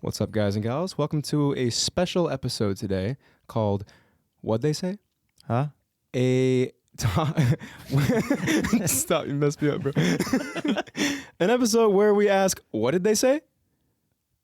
What's up, guys and gals? Welcome to a special episode today called What'd They Say? Huh? Stop, you messed me up, bro. An episode where we ask, what did they say?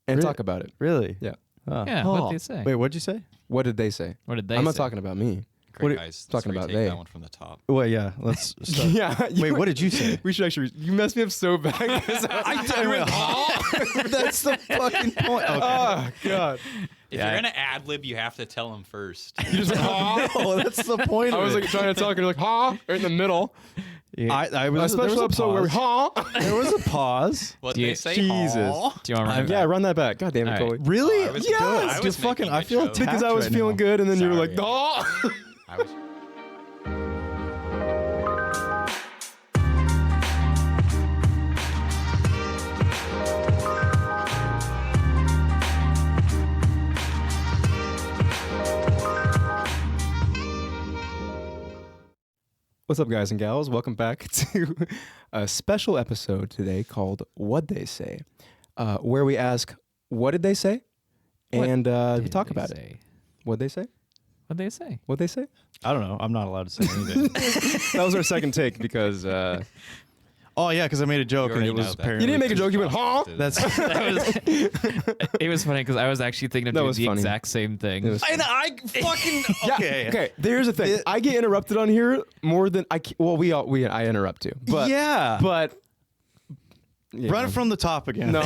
And talk about it. Really? Yeah. Yeah, what'd they say? Wait, what'd you say? What did they say? What did they I'm say? not talking about me. Great, guys. talking Let's about retake they. that one from the top. Well, yeah. Let's start. Yeah. Wait, what did you say? We should actually. You messed me up so bad. I went, huh? That's the fucking point. Okay. Oh, God. If you're gonna ad lib, you have to tell them first. You just went, huh? No, that's the point. I was of like trying to talk, and you're like, huh? Right in the middle. it. I A was there was special episode where we, huh? There was a pause. What Do you- they say? Jesus. Aw. Do you want to run Yeah, run that back. God damn it, All Chloe. right. Really? I was- Yes! I Dude, was fucking. making I a feel joke. attacked Because I was right feeling now. good, and then you were like, Sorry. huh? I was. What's up, guys and gals? Welcome back to a special episode today called What'd They Say? Where we ask, what did they say? And we talk about it. What'd they say? What'd they say? What'd they say? I don't know. I'm not allowed to say anything. That was our second take because you Oh yeah, because I made a joke and already it was know that. apparently. didn't make a joke. You went, huh? That's. It was funny because I was actually thinking of That doing was the funny. exact same thing. It was- And I fucking. Okay. Okay. Here's the thing. I get interrupted on here more than I. Well, I interrupt too. But yeah. But yeah. Run it from the top again. No.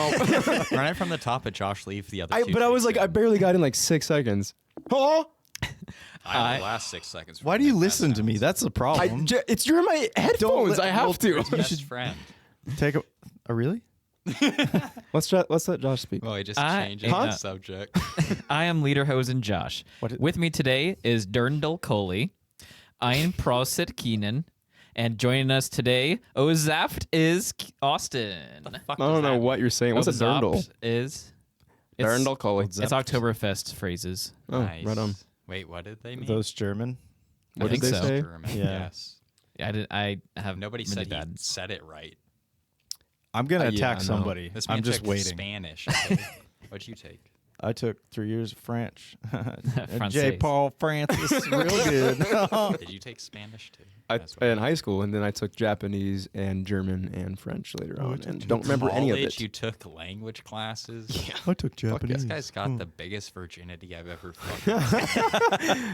Run it from the top, but Josh leave the other two. But I was takes like, I in. barely got in like 6 seconds. Huh? I only last 6 seconds. Why do you listen to me? That's the problem. It's you're in my headphones. I have to. best friend? Take a. Oh really? Let's let Josh speak. Well, he just I- changes Huh? the subject. I am Lederhosen Josh. With me today is Durndal Coley. I'm Prosit Keenan. And joining us today, Ozaft is Austin. Fuck I don't know what you're saying. What's a Ozaft dirndl? is... Dirndl Coley. It's Oktoberfest phrases. Oh, Nice. right on. Wait, what did they mean? Those German. What I did think they so. say? German. Yeah. Yes. I have Nobody really said bad. he said it right. I'm gonna Yeah, attack I know. somebody. This man I'm just took waiting. Spanish. Okay? What'd you take? I took 3 years of French. Français. J. Paul Francis, real good. Did you take Spanish too? I, That's what in high school, and then I took Japanese and German and French later Oh, I on, took and don't remember any of College, it. You took language classes. Yeah. I took yeah. Japanese. This guy's got the biggest virginity I've ever fucking.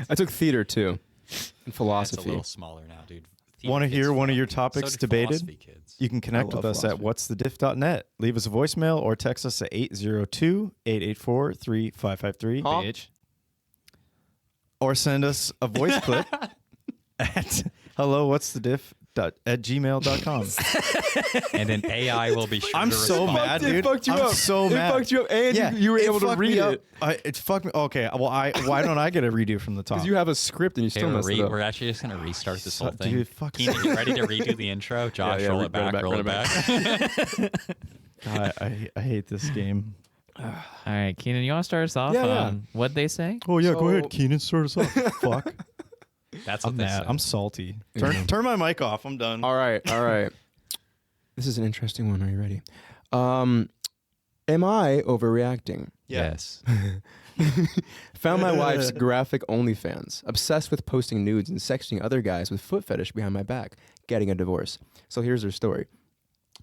I took theater too, and It's a philosophy. little smaller now, dude. Want to Theater hear kids one of your fucking- topics so did debated? philosophy kids. You can connect I with love us at whatsthediff.net. Leave us a voicemail or text us at 802-884-3553. Huh? Bitch. Or send us a voice clip at hellowhatsthediff@gmail.com. And an AI will be sure I'm to so respond. mad, It dude. fucked you I'm up. so It mad. fucked you up, and Yeah, you were it able to fucked me read up. it It fucked me. Okay, well, why don't I get a redo from the top? because you have a script and you Okay, still messed it up. we're actually just gonna restart this whole thing. Dude, fuck. Keenan, you ready to redo the intro? Josh, yeah, roll run it back, it back, roll run it it back. God, I hate this game. All right, Keenan, you want to start us off Yeah, yeah. on what'd they say? Oh yeah, go So- ahead, Keenan. Start us off. Fuck. That's what I'm they mad. said. I'm salty. Turn my mic off. I'm done. All right. This is an interesting one. Are you ready? Am I overreacting? Yes. Found my wife's graphic OnlyFans. Obsessed with posting nudes and sexting other guys with foot fetish behind my back. Getting a divorce. So here's her story.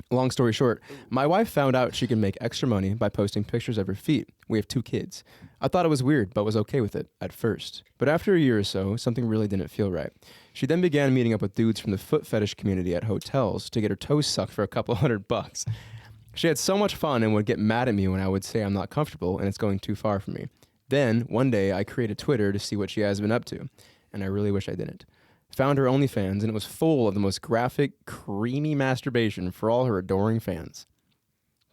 Long story short, my wife found out she can make extra money by posting pictures of her feet. We have 2 kids. I thought it was weird, but was okay with it at first. But after a year or so, something really didn't feel right. She then began meeting up with dudes from the foot fetish community at hotels to get her toes sucked for a couple $100. She had so much fun and would get mad at me when I would say I'm not comfortable and it's going too far for me. Then, one day, I created Twitter to see what she has been up to, and I really wish I didn't. Found her OnlyFans, and it was full of the most graphic, creamy masturbation for all her adoring fans.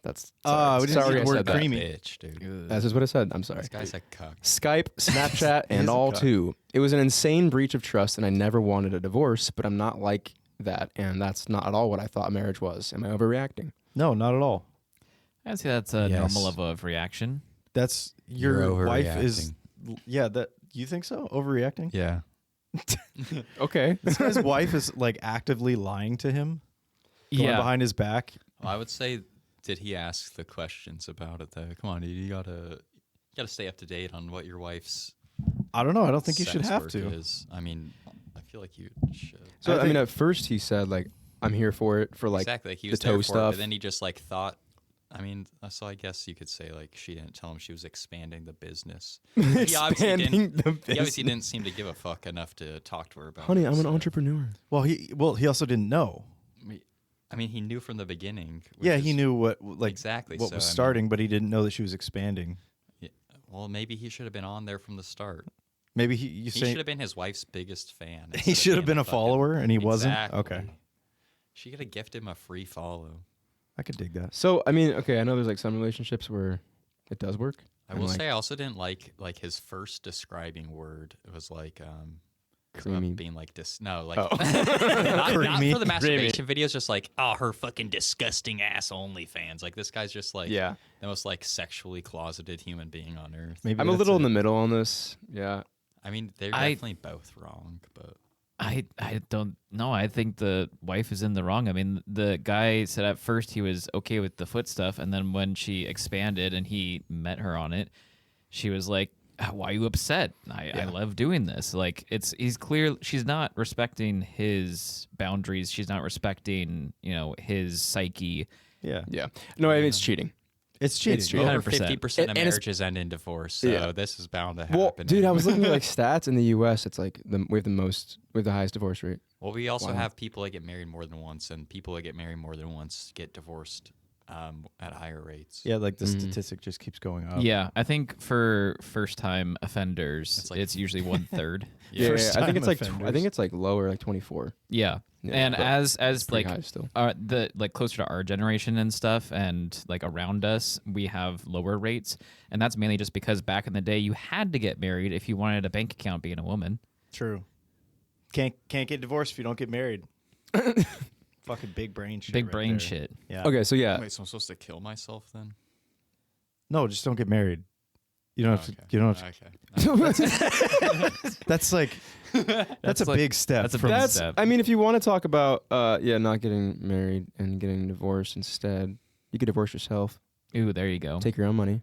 That's We didn't sorry use I the word said that. creamy. Bitch, dude. That's just what I said. I'm sorry. This guy's a cuck. Skype, Snapchat, He is and a all cuck. too. It was an insane breach of trust, and I never wanted a divorce, but I'm not like that, and that's not at all what I thought marriage was. Am I overreacting? No, not at all. I'd say that's a Yes. normal level of reaction. That's You're your wife is. overreacting. Yeah, that you think so? Overreacting? Yeah. Okay. This guy's wife is like actively lying to him, going Yeah. behind his back. Well, I would say Did he ask the questions about it though? Come on, dude, you gotta stay up to date on what your wife's. I don't know. I don't think you should sex have work to. Is. I mean, I feel like you should. So I mean, think- at first he said like, "I'm here for it," for like Exactly, he the was toe there for it, stuff. but then he just like thought. I mean, so I guess you could say like she didn't tell him she was expanding the business. He obviously Expanding didn't. the He obviously business. didn't seem to give a fuck enough to talk to her about. Honey, it, I'm an so- entrepreneur. Well, he also didn't know. I mean, he knew from the beginning. which Yeah, he is- knew what like exactly what so, was I mean, starting, but he didn't know that she was expanding. yeah, well, maybe he should have been on there from the start. Maybe He say should have been his wife's biggest fan. he instead of should have being been a fucking- follower and he wasn't. Exactly. Okay, She could have gifted him a free follow. I could dig that. So I mean, okay, I know there's like some relationships where it does work. I and, will like, say I also didn't like his first describing word. It was like creamy. being like no, like Oh. not Creamy. for the masturbation videos, just like her fucking disgusting ass OnlyFans. Like this guy's just like Yeah, the most like sexually closeted human being on earth. Maybe I'm a that's little in it. the middle on this. Yeah, I mean, they're I- definitely both wrong, but I don't know. I think the wife is in the wrong. I mean, the guy said at first he was okay with the foot stuff, and then when she expanded and he met her on it, she was like, "Why are you upset? I love doing this." Like he's clear. She's not respecting his boundaries. She's not respecting his psyche. Yeah, yeah. No, I mean, it's cheating. it's cheating. It's cheating. over 100%. 50% of And it's- marriages end in divorce. So Yeah. this is bound to happen. Well, dude, I was looking at anyway. like stats in the U.S. It's like we have the highest divorce rate. Well, we also Wow. have people that get married more than once, and people that get married more than once get divorced at higher rates. Yeah, like the Mhm. statistic just keeps going up. Yeah, I think for first-time offenders, It's like- it's usually 1/3. Yeah, First I think time it's like offenders. I think it's like lower, like 24. Yeah, Yeah, and but as It's pretty like high still. the like closer to our generation and stuff and like around us we have lower rates, and that's mainly just because back in the day you had to get married if you wanted a bank account being a woman. True. Can't get divorced if you don't get married. Fucking big brain shit. Big right brain there. shit. Yeah. Okay, so yeah, Wait, so I'm supposed to kill myself then? No, just don't get married. You don't have to. Okay. You don't have to. That's like that's a like- big step. that's a from big that's. step. I mean, if you want to talk about not getting married and getting divorced instead, you could divorce yourself, Ooh, there you go. take your own money,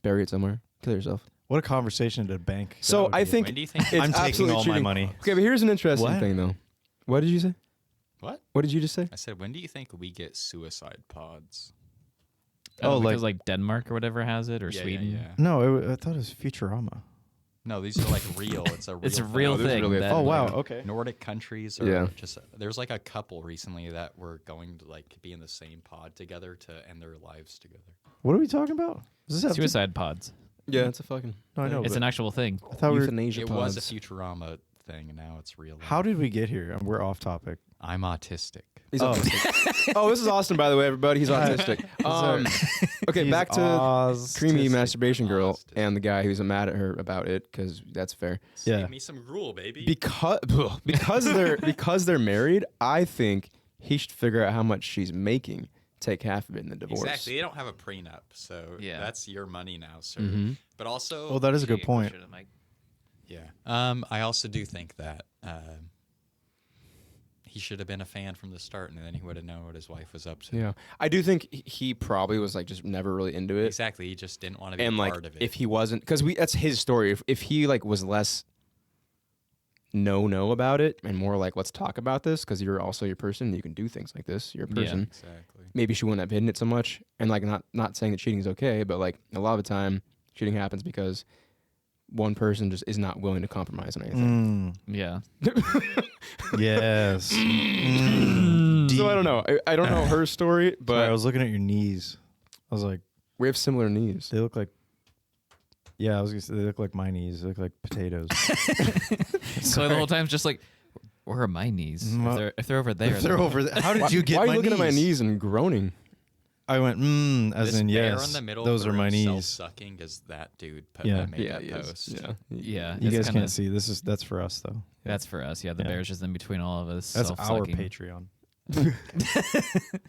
bury it somewhere, kill yourself. What a conversation at a bank. that So would I be. think When do you think? it's I'm taking absolutely all my cheating. money. Okay, but here's an interesting What? thing though. What did you say? What? What did you just say? I said, when do you think we get suicide pods? Oh, because like Denmark or whatever has it, or Yeah, Sweden. Yeah, yeah. No, I thought it was Futurama. No, these are like real. It's a real. It's a thing. real this is thing. really a that, thing. Oh wow. like, Okay. Nordic countries are Yeah. just there's like a couple recently that were going to like be in the same pod together to end their lives together. What are we talking about? Does this have to- Suicide pods. Yeah, it's a fucking No, I know. It's but an actual thing. I thought we were. euthanasia It pods. was a Futurama thing, and now it's real. How did we get here? We're off topic. I'm autistic. He's Oh. autistic. Oh, this is Austin, by the way, everybody. He's autistic. Okay, He's back to creamy autistic. masturbation girl Autistic. and the guy who's mad at her about it because that's fair. Yeah. Give me some gruel, baby. Because they're married, I think he should figure out how much she's making, take half of it in the divorce. Exactly. They don't have a prenup, so Yeah. that's your money now, sir. Mhm. But also, Oh, that is a good point. yeah. I also do think that he should have been a fan from the start, and then he would have known what his wife was up to. Yeah, I do think he probably was like just never really into it, Exactly. He just didn't want to be and like part of it. if he wasn't, because that's his story. If he like was less no about it and more like let's talk about this because you're also your person, you can do things like this. You're a Yeah. person. exactly. Maybe she wouldn't have hidden it so much, and like not saying that cheating is okay, but like a lot of the time cheating happens because one person just is not willing to compromise on anything. Yeah. Yes. So I don't know. I don't know her story, Sorry, but I was looking at your knees. I was like, we have similar knees. they look like. Yeah, I was gonna say they look like my knees. They look like potatoes. So the whole time it's just like, where are my knees? Mm, If they're over there, If they're over there, how did you get Why are my you looking at my knees? knees and groaning? I went, as This in bear yes. in the middle Those of are the my room knees. Self-sucking is that dude Yeah. that made Yeah, that he is. post. Yeah. Yeah, You it's guys kinda- can't see. That's for us though. That's for us. Yeah, the Yeah. bear's just in between all of us. That's our self-sucking. Patreon.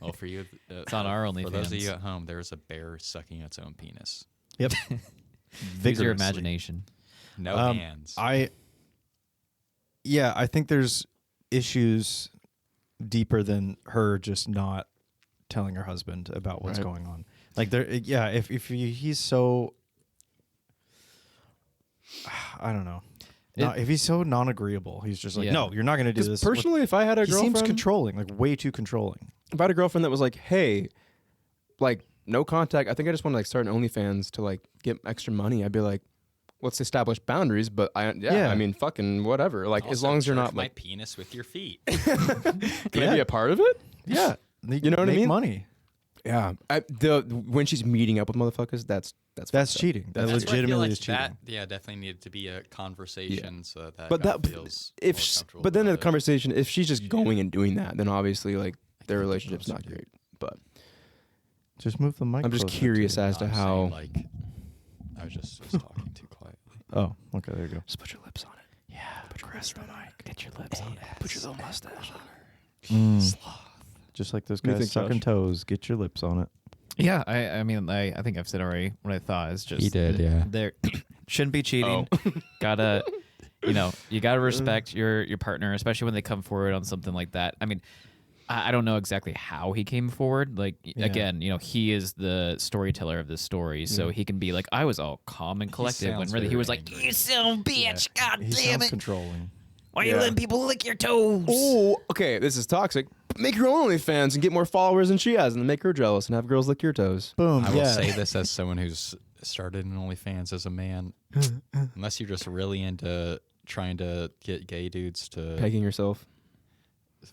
Well, for you, It's on our For those of OnlyFans. you at home, there's a bear sucking its own penis. Yep. Use your Vigorously. imagination. No Um, hands. I think there's issues deeper than her just not telling her husband about what's Right. going on. Like if he's so, I don't know. No, if he's so non-agreeable, he's just like, Yeah. no, you're not going to do this. Personally, if I had a he girlfriend, seems controlling, like way too controlling. if I had a girlfriend that was like, hey, like no contact, I think I just want to like start an OnlyFans to like get extra money. I'd be like, let's establish boundaries, but I mean, fucking whatever. Like as Also, long as you're jerk not my like, penis with your feet. can I be a part of it? Yeah, You know what I make mean? Money. Yeah. When she's meeting up with motherfuckers, that's That's fucked up. cheating. That That's where I feel legitimately like is cheating. That, definitely needed to be a conversation so that But guy that feels if more sh- comfortable but then about the it. conversation, if she's just going and doing that, then obviously like their can't get relationship's closer, not dude. great. But Just move the mic. I'm just closer to curious you. as to I'm how. saying, like, I was just talking too quietly. Oh, okay, there you go. Just put your lips on it. Yeah, press the mic. Get your lips on it. Put your little mustache on her. Just like those What do you guys think, sucking Josh? toes. Get your lips on it. Yeah, I mean, I think I've said already what I thought is just He did, yeah. There shouldn't be cheating. Gotta, you gotta respect your partner, especially when they come forward on something like that. I mean, I don't know exactly how he came forward. Like again, he is the storyteller of this story, so he can be like, I was all calm and collected when sounds really he very was like, angry. you son of a bitch, god He damn sounds it, controlling. why are you letting people lick your toes? Oh, okay. This is toxic. Make your own OnlyFans and get more followers than she has, and then make her jealous and have girls lick your toes. Boom. I will yeah. say this as someone who's started in OnlyFans as a man. Unless you're just really into trying to get gay dudes to Pegging yourself.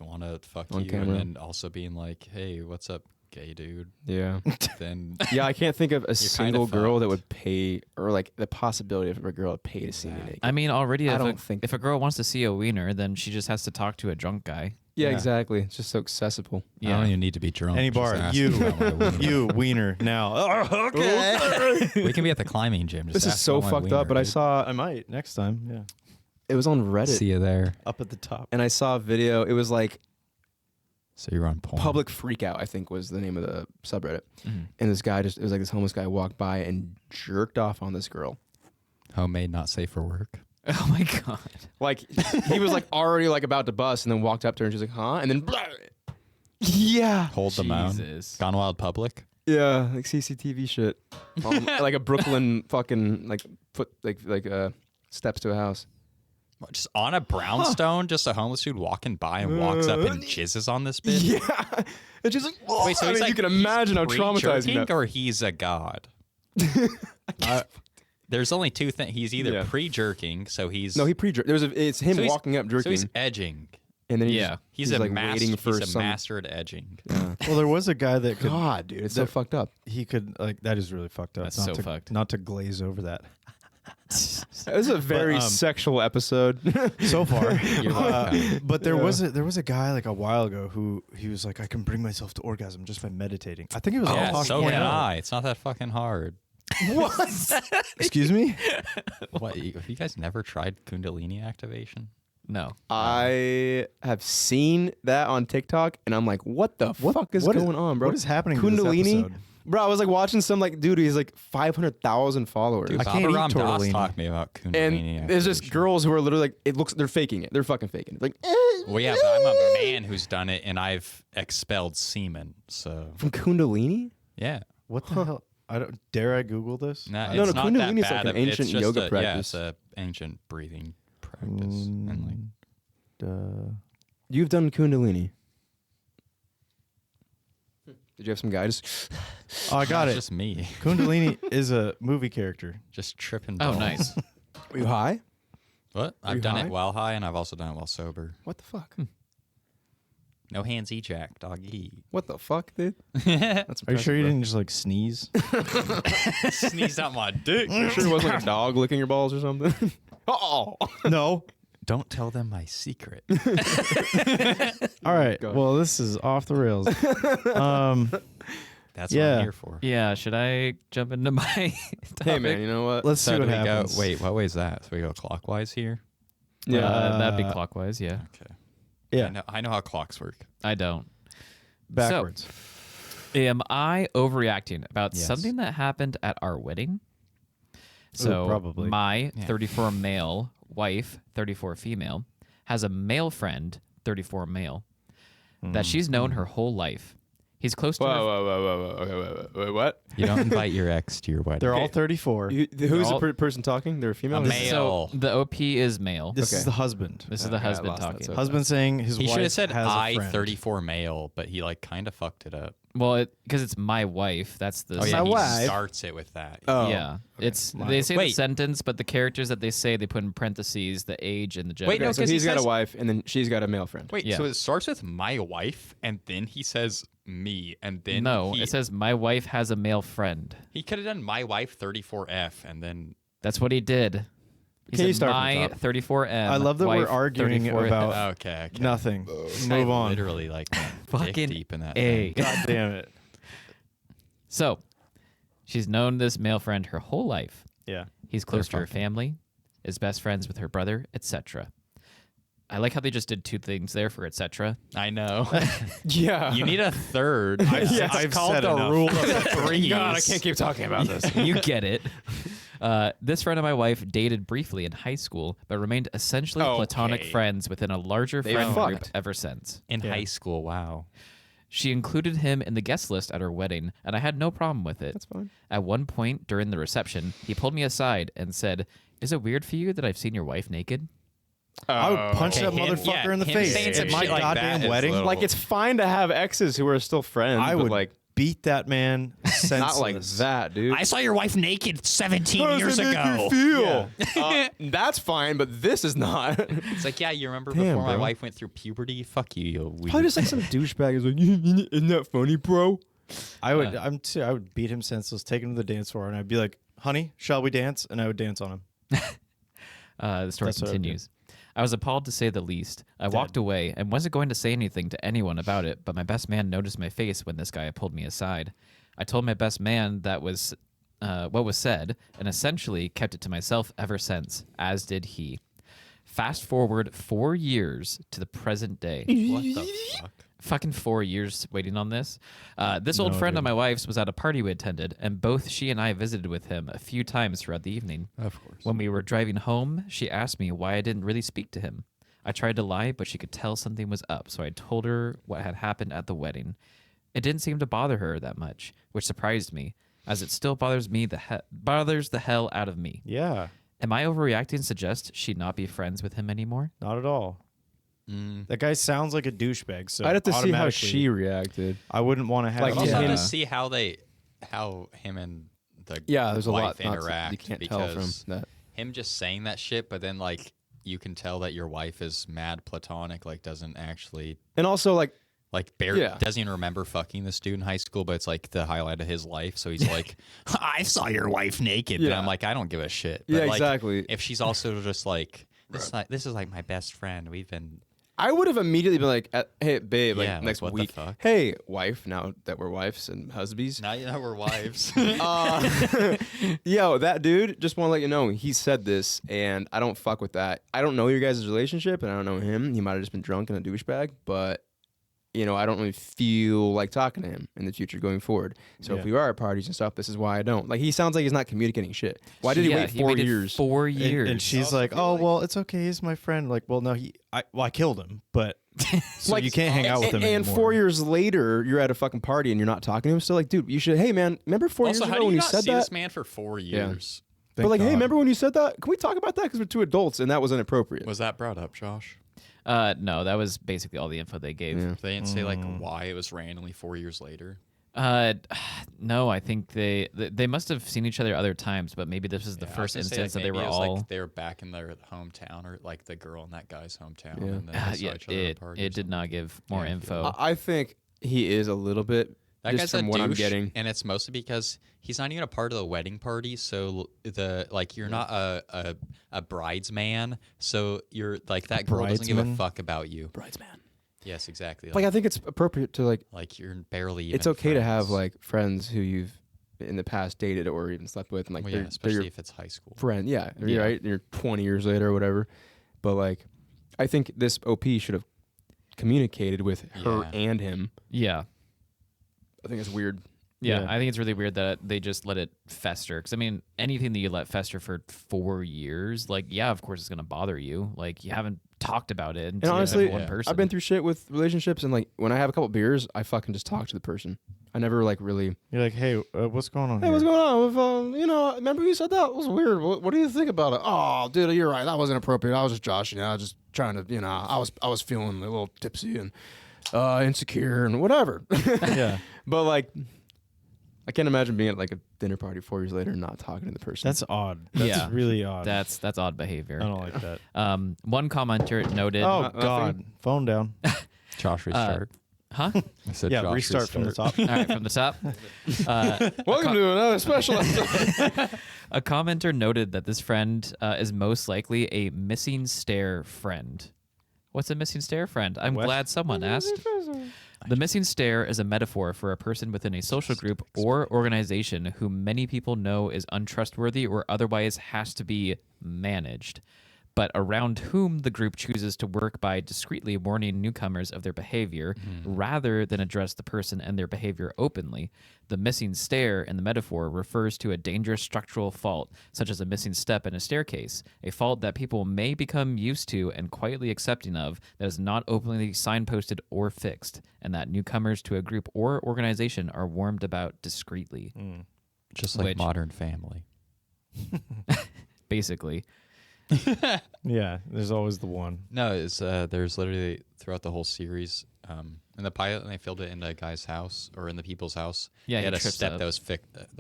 want to fuck On you, camera. and then also being like, "Hey, what's up, gay dude?" Yeah. Then Yeah, I can't think of a single girl that fucked. would pay, or like the possibility of a girl would pay to see me naked. I mean, already, I if, don't think if a girl wants to see a wiener, then she just has to talk to a drunk guy. Yeah, Yeah. exactly. It's just so accessible. I don't even need to be drunk. Any just bar, ask you, about my wiener. you wiener now. Oh, okay. We can be at the climbing gym. Just This is ask so about my fucked wiener, up, but I dude. saw I might next time. Yeah. it was on Reddit, See you there. Up at the top. and I saw a video. It was like So you're on porn. Public Freakout, I think was the name of the subreddit. Mhm. And this guy it was like this homeless guy walked by and jerked off on this girl. Homemade, not safe for work. Oh my god. Like he was like already like about to bust, and then walked up to her, and she's like, "Huh?" And then, yeah, Hold the mound. Jesus. Gone Wild Public. yeah, like CCTV shit, like a Brooklyn fucking like steps to a house. What, just on a brownstone, just a homeless dude walking by and walks up and jizzes on this bitch. Yeah, and she's like, "Whoa." Wait, so I he's mean, like, you can imagine how he's traumatizing pre-jerking that. or he's a god. There's only two things. He's either Yeah. pre-jerking, so he's No, he pre-jerked. It's him so he's- walking up so jerking, he's edging. and then Yeah. He's a like master. waiting for He's a some. master at edging. Yeah. Well, there was a guy that could. God, dude, it's so That- fucked up. He could like that is really fucked up. That's not so to, fucked. Not to glaze over that. This is a very sexual episode. So far, You're welcome. but there was a guy like a while ago who he was like, I can bring myself to orgasm just by meditating. I think it was Yeah, Tosh so Point can Oh. I. It's not that fucking hard. Excuse me. What? Have you guys never tried Kundalini activation? No. I have seen that on TikTok, and I'm like, what the fuck is what is- going on, bro? what is happening to this Kundalini? episode? Bro, I was like watching some like dude, he's like 500,000 followers. Dude, I Baba can't eat Ram Dass tortellini. talked me about Kundalini and there's just activation. girls who are literally like, it looks, they're faking it. They're fucking faking it. Like, Well, yeah, but I'm a man who's done it, and I've expelled semen. So from Kundalini? yeah, What the hell? I don't dare I Google this. no, No, it's no, not that Kundalini is like bad an of- ancient it's just yoga Yeah, practice. it's a ancient breathing practice, and like You've done Kundalini. Did you have some guys? Oh, I got it's it. just me, Kundalini is a movie character. just tripping. Oh, balls. nice. Were you high? What? you I've done high? it while high, and I've also done it while sober. What the fuck? No hands, jack, doggy. What the fuck, dude? That's Are you sure you impressive, didn't just like sneeze? Sneezed out my dick. bro. Sure it wasn't like a dog licking your balls or something? Oh. No. Don't tell them my secret. All right. Go. Well, this is off the rails. That's what Yeah. I'm here for. Yeah, should I jump into my Hey, topic? man, you know what? Let's So see do what we happens. go? Wait, what way is that? So we go clockwise here. Yeah. That'd be clockwise, yeah. Okay. Yeah. I know how clocks work. I don't. Backwards. Am I overreacting about Yes. something that happened at our wedding? So probably. my Yeah. 34 male wife, 34 female, has a male friend, 34 male, that she's known her whole life. He's close to Whoa, her. whoa, whoa, whoa, whoa, whoa, whoa, whoa, what? You don't invite your ex to your wedding. They're all Okay. 34. Who's all- the person talking? They're a female? A This- male. So the OP is male. This Okay. is the husband. This is Okay, the I husband lost that, talking. so- Husband saying his He wife should have said has a I friend. 34 male, but he like kind of fucked it up. Well, because it's my wife. That's the Oh yeah, My he wife. starts it with that. Oh. yeah. It's My- they say the Wait. sentence, but the characters that they say they put in parentheses the age and the gender. Wait, Okay, no, so 'cause he he's got a says- wife, and then she's got a male friend. Wait, Yeah. so it starts with my wife, and then he says me, and then no, he, it says my wife has a male friend. he could have done my wife 34F, and then That's what he did. He Can you said start from my the top? 34M. I love that we're wife arguing 34F. about okay, nothing. This Move guy on. Literally, like dick Fucking deep in that. A. thing. God damn it. So, she's known this male friend her whole life. Yeah. He's close to her fucking- family, is best friends with her brother, etc. I like how they just did two things there for etc. I know. Yeah. You need a third. Yeah, It's I've called said the enough. rule of threes. God, I can't keep talking about this. You get it. This friend of my wife dated briefly in high school, but remained essentially platonic Okay. friends within a larger They friend group fucked. ever since. In Yeah. high school. Wow. She included him in the guest list at her wedding, and I had no problem with it. That's fine. At one point during the reception, he pulled me aside and said, "Is it weird for you that I've seen your wife naked?" I would punch Okay, that him- motherfucker yeah, in the him face saying at some my shit like that goddamn is wedding. little- Like, it's fine to have exes who are still friends, I but would like beat that man senseless. not like that, dude. I saw your wife naked 17 How does years it make ago. you feel? That's fine, but this is not. It's like, yeah, you remember Damn, before my bro. wife went through puberty? Fuck you, you weird. Probably just like some douchebag is like, isn't that funny, bro? I would. I would beat him senseless, take him to the dance floor, and I'd be like, "Honey, shall we dance?" And I would dance on him. The story That's what I would do. continues. I was appalled to say the least. I walked away and wasn't going to say anything to anyone about it, but my best man noticed my face when this guy pulled me aside. I told my best man that was what was said, and essentially kept it to myself ever since, as did he. Fast forward 4 years to the present day. What the fuck? Fucking 4 years waiting on this. This old No, friend of dude. my wife's was at a party we attended, and both she and I visited with him a few times throughout the evening. Of course. When we were driving home, she asked me why I didn't really speak to him. I tried to lie, but she could tell something was up, so I told her what had happened at the wedding. It didn't seem to bother her that much, which surprised me, as it still bothers the hell out of me. Yeah, Am I overreacting? Suggest she not be friends with him anymore? not at all. That guy sounds like a douchebag. So I'd have to see how automatically, she reacted. I wouldn't want to have. Like, I'd also Yeah. have to see how him and the Yeah, there's a wife lot not- interact you can't tell from because that. him just saying that shit, but then like you can tell that your wife is mad platonic, like doesn't actually And also, like, Yeah. doesn't even remember fucking this dude in high school, but it's like the highlight of his life. So he's like, I saw your wife naked. And Yeah. I'm like, I don't give a shit. Yeah, But, like, exactly. If she's also just like this is like my best friend. We've been I would have immediately been like, hey, babe, like Yeah, like, next what the week. fuck? Hey, wife, now that we're wives and husbands. now you know we're wives. Yo, that dude, just want to let you know, he said this, and I don't fuck with that. I don't know your guys' relationship, and I don't know him. He might have just been drunk and a douchebag, but, you know, I don't really feel like talking to him in the future going forward. So if Yeah. we are at parties and stuff, this is why I don't. Like, he sounds like he's not communicating shit. Why did he wait 4 waited years? 4 And- years. And she's also like, feel "Oh like- well, it's okay. He's my friend." Like, well, no, I killed him, but so you can't hang out with him and anymore. 4 years later, you're at a fucking party and you're not talking to him still. Like, dude, you should. Hey, man, remember 4 also, years how ago do when you you not said see that? this man for 4 years? But like, hey, God. remember when you said that? Can we talk about that? Because we're two adults, and that was inappropriate. Was that brought up, Josh? No, that was basically all the info they gave. Yeah. They didn't say like why it was randomly 4 years later. No, I think they must have seen each other other times, but maybe this is the Yeah, I was first gonna say, instance like, that they maybe were it was, all. like they were back in their hometown, or like the girl in that guy's hometown. Yeah. And then they saw Yeah, each other at a it party or did not give more Yeah, info. I think he is a little bit. That just guy's from a what I'm douche, getting. and it's mostly because he's not even a part of the wedding party. So you're not a bridesman. So you're like that girl doesn't give a bridesman? fuck about you. Bridesman. Yes, exactly. Like, I think it's appropriate to like. You're barely. Even It's okay to have friends. like friends who you've in the past dated or even slept with, and like Well, they're, yeah, they're especially your if it's high school. friend. Yeah, Yeah. right. You're 20 years later or whatever. But like, I think this OP should have communicated with her Yeah. and him. Yeah. I think it's weird. Yeah, Yeah. I think it's really weird that they just let it fester. Because, I mean, anything that you let fester for 4 years, like, yeah, of course it's going to bother you. Like, you haven't talked about it. And honestly, one person. I've been through shit with relationships, and like when I have a couple beers, I fucking just talk to the person. I never like really. You're like, hey, what's going on? Hey, here? what's going on? With, remember you said that was weird. What do you think about it? Oh, dude, you're right. That wasn't appropriate. I was just joshing. I was just trying to, I was feeling a little tipsy and insecure and whatever. Yeah, But like, I can't imagine being at like a dinner party 4 years later and not talking to the person. that's odd. That's really odd. That's odd behavior. I don't like that. One commenter noted. Oh God, phone down. Josh, restart. Huh? I said Yeah, Josh, restart from the top. All right, from the top. Welcome to another special episode. A commenter noted that this friend is most likely a missing stare friend. What's a missing stare friend? I'm glad someone asked. The missing stare is a metaphor for a person within a social group or organization whom many people know is untrustworthy or otherwise has to be managed, but around whom the group chooses to work by discreetly warning newcomers of their behavior rather than address the person and their behavior openly. The missing stair in the metaphor refers to a dangerous structural fault, such as a missing step in a staircase, a fault that people may become used to and quietly accepting of that is not openly signposted or fixed, and that newcomers to a group or organization are warned about discreetly. Just like Which- Modern Family. Basically. Yeah, there's always the one. No, it's there's literally throughout the whole series. In the pilot, when they filmed it in the guy's house or in the people's house, Yeah, they he had a trips step up. that was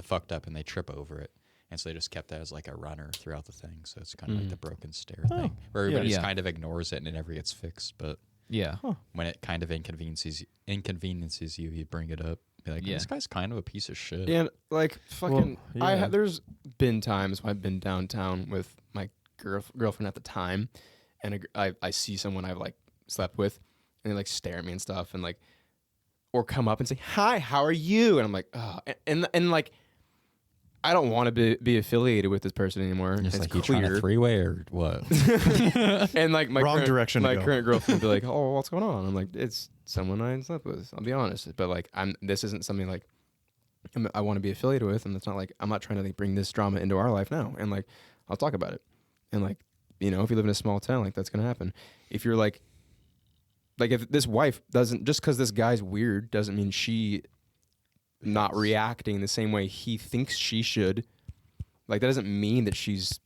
fucked up, and they trip over it, and so they just kept that as like a runner throughout the thing. So it's kind of like the broken stair thing, where everybody just Yeah. kind of ignores it and it never gets fixed. But Yeah. when it kind of inconveniences you, you bring it up. Be like, Yeah. this guy's kind of a piece of shit. And like fucking, Well, yeah. there's been times when I've been downtown with my girlfriend at the time, and I see someone I've like slept with, and they like stare at me and stuff, and like, or come up and say, "Hi, how are you?" And I'm like, oh, and like, I don't want to be affiliated with this person anymore. Just It's like, you trying clear. to three-way or what? And like my Wrong current, direction to My go. current girlfriend would be like, "Oh, what's going on?" I'm like, "It's someone I slept with." I'll be honest, but like, this isn't something like I want to be affiliated with, and it's not like I'm not trying to like bring this drama into our life now. And like, I'll talk about it. And like, if you live in a small town, like that's gonna happen. If you're like if this wife doesn't, just because this guy's weird doesn't mean she not reacting the same way he thinks she should. Like that doesn't mean that she's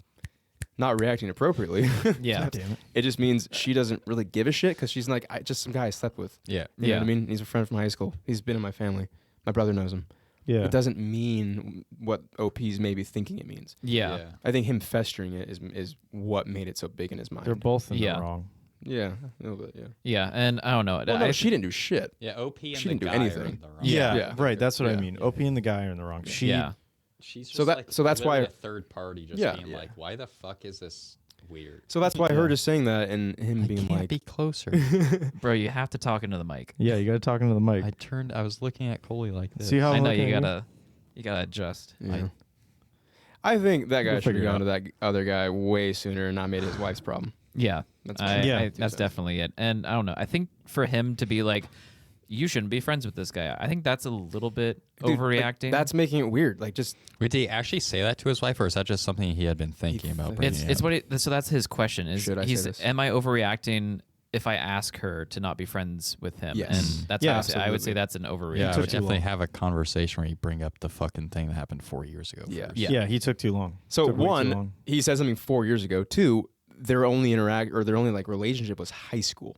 not reacting appropriately. Yeah. God damn it. It just means she doesn't really give a shit because she's like, just some guy I slept with. Yeah. You know Yeah. what I mean? He's a friend from high school. He's been in my family. My brother knows him. Yeah. It doesn't mean what OP's maybe thinking it means. Yeah. I think him festering it is what made it so big in his mind. They're both in Yeah. the wrong. Yeah, a little bit, yeah. Yeah. And I don't know. Well, no, she didn't do shit. Yeah, OP and She the didn't do guy anything. are in the wrong. Yeah, Yeah. right. That's what I Yeah. mean. OP and the guy are in the wrong. She, yeah. She's just So like that's why- literally a third party just Yeah. being Yeah. like, why the fuck is this weird? So that's why her Yeah. just saying that and him I being can't like, be closer. Bro, you have to talk into the mic. yeah, you got to talk into the mic. I was looking at Coley like this. See how I I'm know looking you at gotta adjust. yeah. I think that guy We'll should have figure it gone to that other guy way sooner and not made it his wife's problem. Yeah. That's I, Yeah. I- that's definitely it. And I don't know. I think for him to be like, you shouldn't be friends with this guy. I think that's a little bit Dude, like, overreacting. that's making it weird. Like, just Wait, did he actually say that to his wife, or is that just something he had been thinking about? it's bringing it's up? what it, so that's his question is Should I say he's this? am I overreacting if I ask her to not be friends with him? Yes. And that's Yeah, I would say absolutely. that's an overreaction. Yeah, I took would too definitely long. have a conversation where you bring up the fucking thing that happened 4 years ago. Yeah. first. Yeah. Yeah, he took too long. so Took way too one, long. he said something 4 years ago. Two, their only like relationship was high school.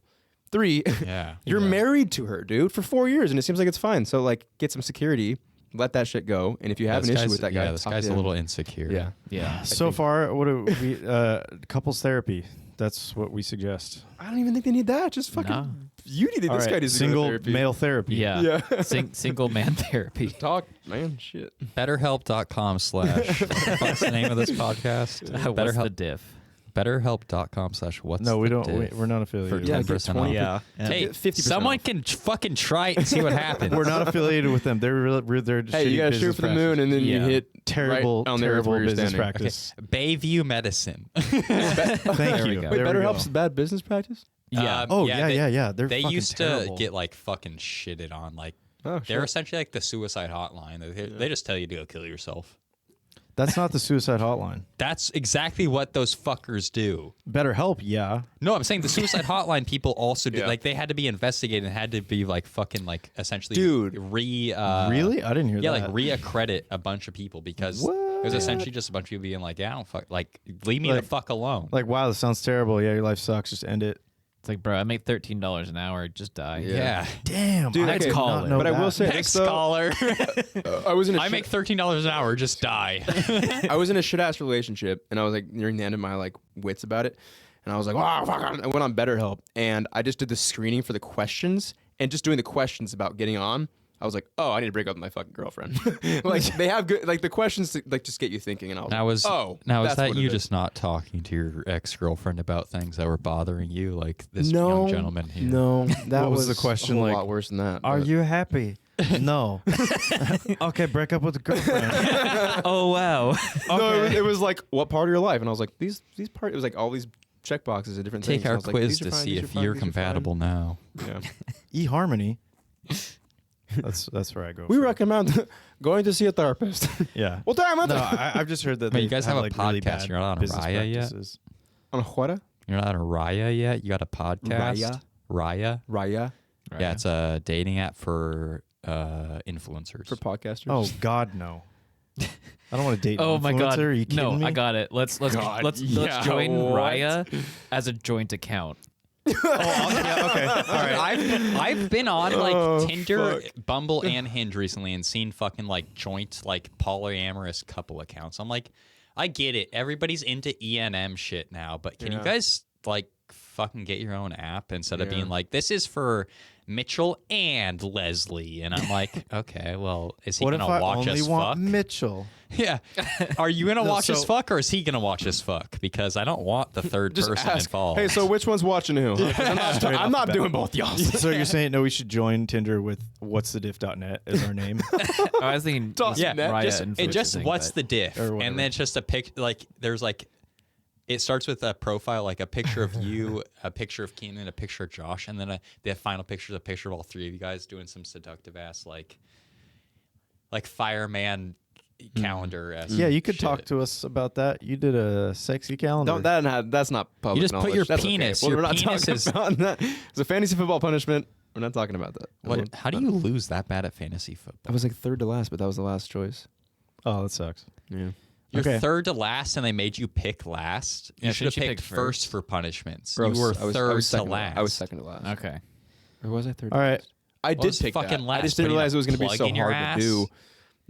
Three, Yeah. you're Yeah. married to her, dude, for 4 years, and it seems like it's fine. So like, get some security, let that shit go, and if you have This an issue guy's- with that guy, Yeah, this talk guy's to a him. little insecure. Yeah. Yeah. So far, what do we couples therapy? That's what we suggest. I don't even think they need that. Just fucking, No. you need All this right, guy to single therapy. male therapy. Yeah. Yeah. Single man therapy. Talk, man. Shit. BetterHelp.com/ what's the name of this podcast? What's the diff? BetterHelp.com/ what's No, we the don't. diff? We're not For affiliated. Yeah, with get 10% 20 off. Hey, Get 50% someone off. can fucking try it and see what happens. We're not affiliated with them. They're Hey, you gotta shoot for the moon, and then you Yeah. hit terrible, right on the earth terrible where you're business standing. practice. Bayview Medicine. Thank There we you. go. Wait, There we BetterHelp's go. bad business practice? Yeah. Oh yeah, yeah. They're They fucking used terrible. to get like fucking shitted on. Like Oh, they're shit. essentially like the suicide hotline. They just tell you to go kill yourself. That's not the suicide hotline. That's exactly what those fuckers do. BetterHelp, yeah. No, I'm saying the suicide hotline people also did. Yeah. Like, they had to be investigated and had to be, like, fucking, like, essentially... Dude. Really? I didn't hear Yeah, that. like, reaccredit a bunch of people because it was essentially just a bunch of people being like, yeah, I don't fuck... Like, leave me the fuck alone. Like, wow, this sounds terrible. Yeah, your life sucks. Just end it. It's like, bro, I make $13 an hour. Just die. Yeah. Damn. Dude, I okay, did not know but I will that. say Next this, though, caller. I was in a I make $13 an hour. Just die. I was in a shit ass relationship, and I was like nearing the end of my like wits about it, and I was like, wow, fuck. I went on BetterHelp, and I just did the screening for the questions, and just doing the questions about getting on. I was like, oh, I need to break up with my fucking girlfriend. Like they have good, like the questions to, like just get you thinking, and I was Now like, is oh, now is that's that what you it is. just not talking to your ex-girlfriend about things that were bothering you, like this No, young gentleman here? No, that What was the question, a whole like, lot worse than that. Are but- you happy? No. Okay, break up with the girlfriend. Oh, wow. No, it was like, what part of your life? And I was like, these part. It was like all these check boxes and different Take things. And I our was like, quiz these are to fine, see these are if fine, you're these are fine. compatible now. Yeah. eHarmony. That's where I go. We for it. recommend going to see a therapist. Yeah. Well, damn, No, I've just heard that. Wait, you they guys have a like really podcast. bad You're not on business Raya yet? practices. on what? You're not on Raya yet? You got a podcast? Raya? Raya Yeah, it's a dating app for influencers. for podcasters. Oh God, no. I don't want to date. Oh an my influencer. god! Are you kidding No, me? I got it. Let's God, yeah, join what? Raya as a joint account. Yeah, okay. All right. I've been on like Oh, Tinder, Bumble, and Hinge recently and seen fucking like joint like polyamorous couple accounts. I'm like, I get it. Everybody's into E&M shit now, but can you Yeah. guys like fucking get your own app instead of Yeah. being like, this is for Mitchell and Leslie? And I'm like, okay, well, is he What if gonna I watch only us want fuck? Mitchell? Yeah. Are you gonna No, watch us so- fuck, or is he gonna watch us fuck? Because I don't want the third Just person ask. involved. Hey, so which one's watching who? I'm not doing both y'all. So you're saying no? We should join Tinder with what's the diff.net as our name? I was thinking, Yeah, Raya just, influencer it just thing, what's but- the diff, Or and whatever. then it's just a pic. Like there's like, it starts with a profile, like a picture of you, a picture of Keenan, a picture of Josh, and then the final picture is a picture of all three of you guys doing some seductive ass like fireman calendar. Yeah, you could talk to us about that. You did a sexy calendar. No, that's not public. You just put knowledge. your That's okay. penis- Well, your we're not penis talking is- about that. It's a fantasy football punishment. We're not talking about that. What? How do you lose that bad at fantasy I football? was like third to last, but that was the last choice. Oh, that sucks. Yeah. You're Okay. third to last, and they made you pick last. Yeah, You should have shouldn't you picked pick first first? for punishments. Gross. You were I was third to second last. I was second to last. Okay. Or was I third? All right. I Well, did it's pick fucking that. I last. just didn't Putting a realize it was going to be plug so in your hard ass? to do.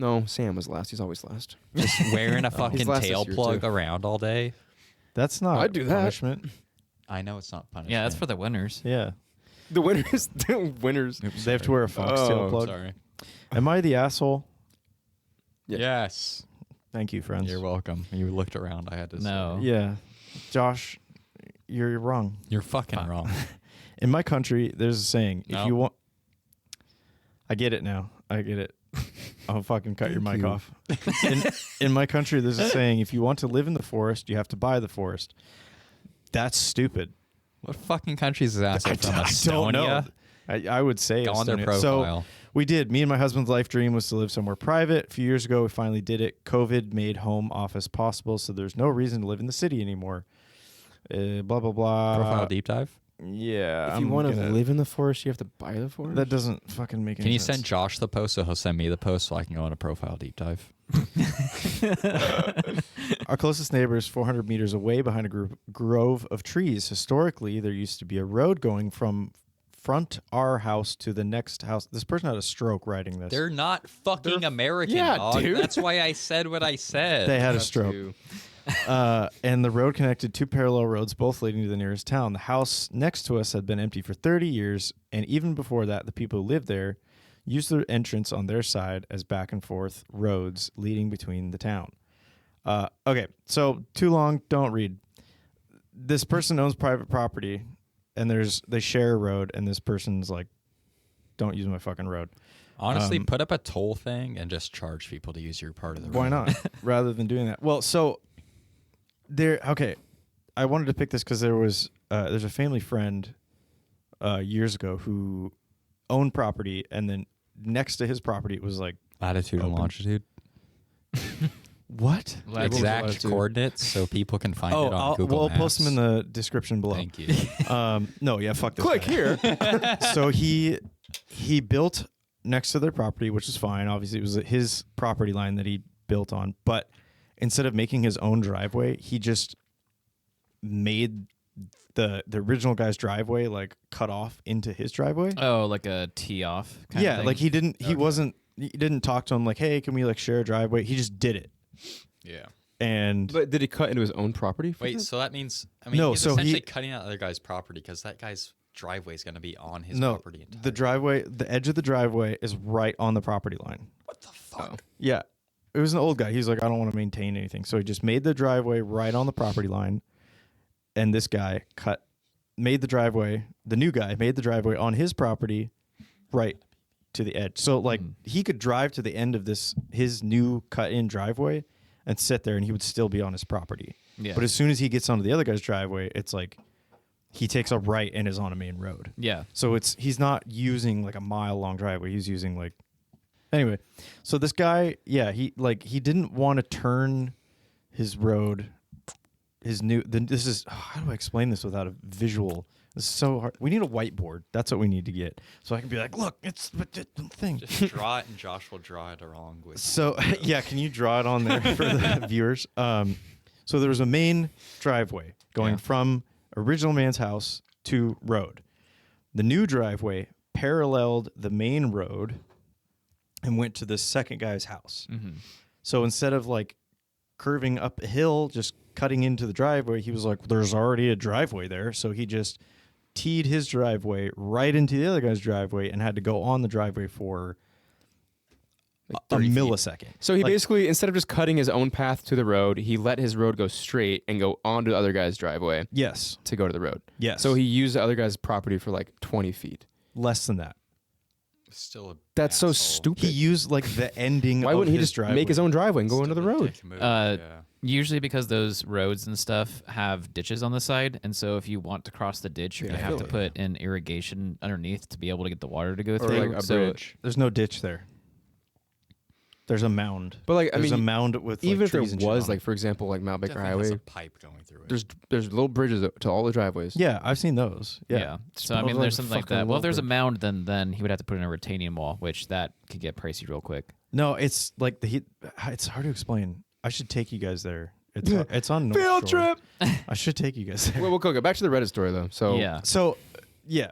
No, Sam was last. He's always last. Just wearing a fucking last this tail year, plug too. around all day. That's not I'd do that. punishment. I know it's not punishment. Yeah, that's for the winners. Yeah. The winners. The winners. They have to wear a foxtail Oh, plug. Sorry. Am I the asshole? Yeah. Yes. Thank you, friends. You're welcome. You looked around. I had to No. say. Yeah. Josh, you're wrong. You're fucking Fuck. wrong. In my country, there's a saying: No. if you want, I get it now. I get it. I'll fucking cut your Thank mic you. off. In my country, there's a saying: if you want to live in the forest, you have to buy the forest. That's stupid. What fucking countries is that? From I don't know. Estonia? I would say Go on their Estonia. profile. So we did. Me and my husband's life dream was to live somewhere private. A few years ago, we finally did it. COVID made home office possible, so there's no reason to live in the city anymore. Blah blah blah. Profile deep dive. Yeah. If you want to live in the forest, you have to buy the forest. that doesn't fucking make any Can you sense. send Josh the post so he'll send me the post so I can go on a profile deep dive? Our closest neighbor is 400 meters away behind a grove of trees. Historically, there used to be a road going from front our house to the next house. This person had a stroke writing this. They're not fucking American, Yeah, dog. dude. That's why I said what I said. They had a That's stroke. you. And the road connected two parallel roads, both leading to the nearest town. The house next to us had been empty for 30 years, and even before that, the people who lived there used the entrance on their side as back and forth roads leading between the town. Okay, so too long, don't read. This person owns private property, and they share a road, and this person's like, don't use my fucking road. Honestly, put up a toll thing and just charge people to use your part of the road. Why not? Rather than doing that. Well, so okay. I wanted to pick this because there's a family friend years ago who owned property, and then next to his property it was like Latitude and Open. longitude. What? Latitude. Exact latitude. coordinates so people can find it on Google we'll Maps. post them in the description below. Thank you. No, yeah, fuck this. Click guy. here. So he built next to their property, which is fine. Obviously, it was his property line that he built on. But instead of making his own driveway, he just made the original guy's driveway like cut off into his driveway. Oh, like a tee off. Kind Yeah, of thing? like he didn't talk to him like, hey, can we like share a driveway? He just did it. Yeah. And But did he cut into his own property? For Wait, this? so that means he's so he- essentially cutting out the other guy's property because that guy's driveway is going to be on his no, property. the driveway, the edge of the driveway is right on the property line. What the fuck? Yeah. It was an old guy. He's like, I don't want to maintain anything. So he just made the driveway right on the property line. And this guy made the driveway, the new guy made the driveway on his property right to the edge. So like he could drive to the end of his new cut in driveway and sit there and he would still be on his property. Yeah. But as soon as he gets onto the other guy's driveway, it's like he takes a right and is on a main road. Yeah. So he's not using like a mile long driveway. He's using like anyway. So this guy, yeah, he didn't want to turn his road, this is how do I explain this without a visual? This is so hard. We need a whiteboard. That's what we need to get. So I can be like, look, it's the thing. Just draw it and Josh will draw it along with. So yeah, can you draw it on there for the viewers? So there was a main driveway going from original man's house to road. The new driveway paralleled the main road and went to the second guy's house. Mm-hmm. So instead of like curving up a hill, just cutting into the driveway, he was like, there's already a driveway there. So he just teed his driveway right into the other guy's driveway and had to go on the driveway for Like a 30 feet. millisecond. So he Like, basically, instead of just cutting his own path to the road, he let his road go straight and go onto the other guy's driveway yes. to go to the road. Yes. So he used the other guy's property for like 20 feet. Less than that. Still a That's so asshole. stupid. He used like the ending Why of wouldn't he his just driveway. make his own driveway and go into the Still a road? dick move, Uh, yeah. Usually because those roads and stuff have ditches on the side, and so if you want to cross the ditch, you're Yeah, gonna I have to feel put in irrigation underneath to be able to get the water to go Or through. like a So bridge. There's no ditch there. There's a mound. But like, I There's mean, a mound with like, even if there trees and shit was on like, it. for example, like Mount Baker Definitely has Highway, a pipe going through it. there's little bridges to all the driveways. Yeah, I've seen those. Yeah. So I Just mean, like there's a something like fucking that. Well, if little there's a bridge. mound, then he would have to put in a retaining wall, which that could get pricey real quick. No, it's like it's hard to explain. I should take you guys there. It's on North Field Shore. trip. I should take you guys there. Well, we'll go back to the Reddit story though. So Yeah. So, yeah.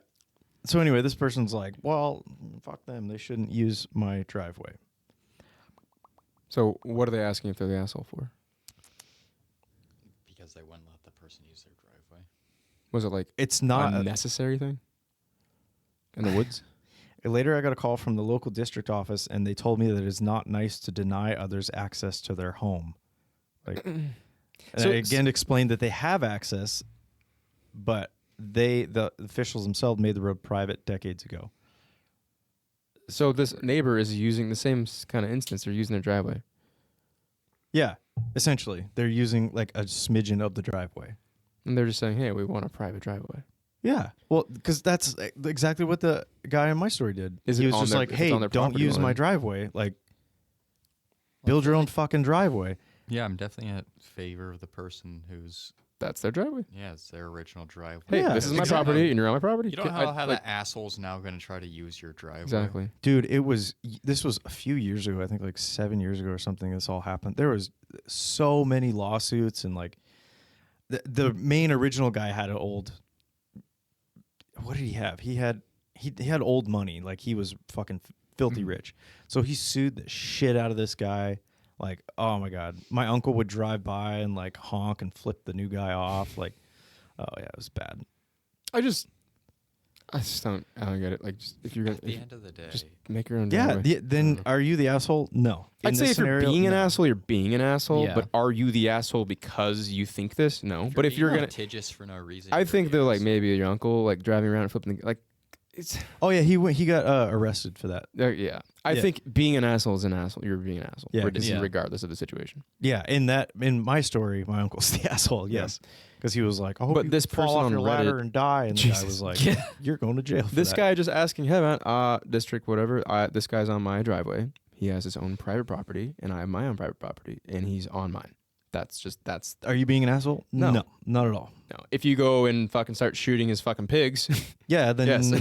So anyway, this person's like, well, fuck them. They shouldn't use my driveway. So what are they asking if they're the asshole for? Because they wouldn't let the person use their driveway. Was it like It's not not a necessary thing in the woods? Later, I got a call from the local district office, and they told me that it's not nice to deny others access to their home. Like, and So- I again explained that they have access, but the officials themselves made the road private decades ago. So this neighbor is using the same kind of instance. They're using their driveway. Yeah, essentially, they're using like a smidgen of the driveway. And they're just saying, hey, we want a private driveway. Yeah, well, because that's exactly what the guy in my story did. Is He it was on just their- like, if it's "Hey, on their don't property use my line? driveway. Like, build your own fucking driveway." Yeah, I'm definitely in favor of the person who's That's their driveway. it's their original driveway. Hey, Yeah, this is my exactly. property and you're on my property. You don't Can't- know how like- that asshole's now going to try to use your driveway. Exactly. Dude, this was a few years ago. I think like 7 years ago or something. This all happened. There was so many lawsuits and like the main original guy had an old. What did he have? He had old money. Like he was fucking filthy rich. So he sued the shit out of this guy. Like, oh my god, my uncle would drive by and like honk and flip the new guy off. Like, oh yeah, it was bad. I just don't get it. Like, just, if you're gonna At the end of the day, just make your own Yeah. driveway. Then are you the asshole? No. In I'd say this if you're scenario, being an no. asshole, you're being an asshole. Yeah. But are you the asshole because you think this? No. But if being you're gonna, litigious for no reason, I you're think the they're like asshole. maybe your uncle like driving around and flipping like it's Oh yeah, he got arrested for that. yeah. I Yeah. think being an asshole is an asshole. You're being an asshole. Yeah, Yeah. Regardless of the situation. Yeah, in my story, my uncle's the asshole. Yes, because he was like, "I hope But you this fall person off on your ladder Reddit- and die," and the guy Jesus. was like, "You're going to jail." For This that." guy just asking, hey man, district whatever. This guy's on my driveway. He has his own private property, and I have my own private property, and he's on mine. That's. Are you being an asshole? No. Not at all. No. If you go and fucking start shooting his fucking pigs, Yeah, then Yes.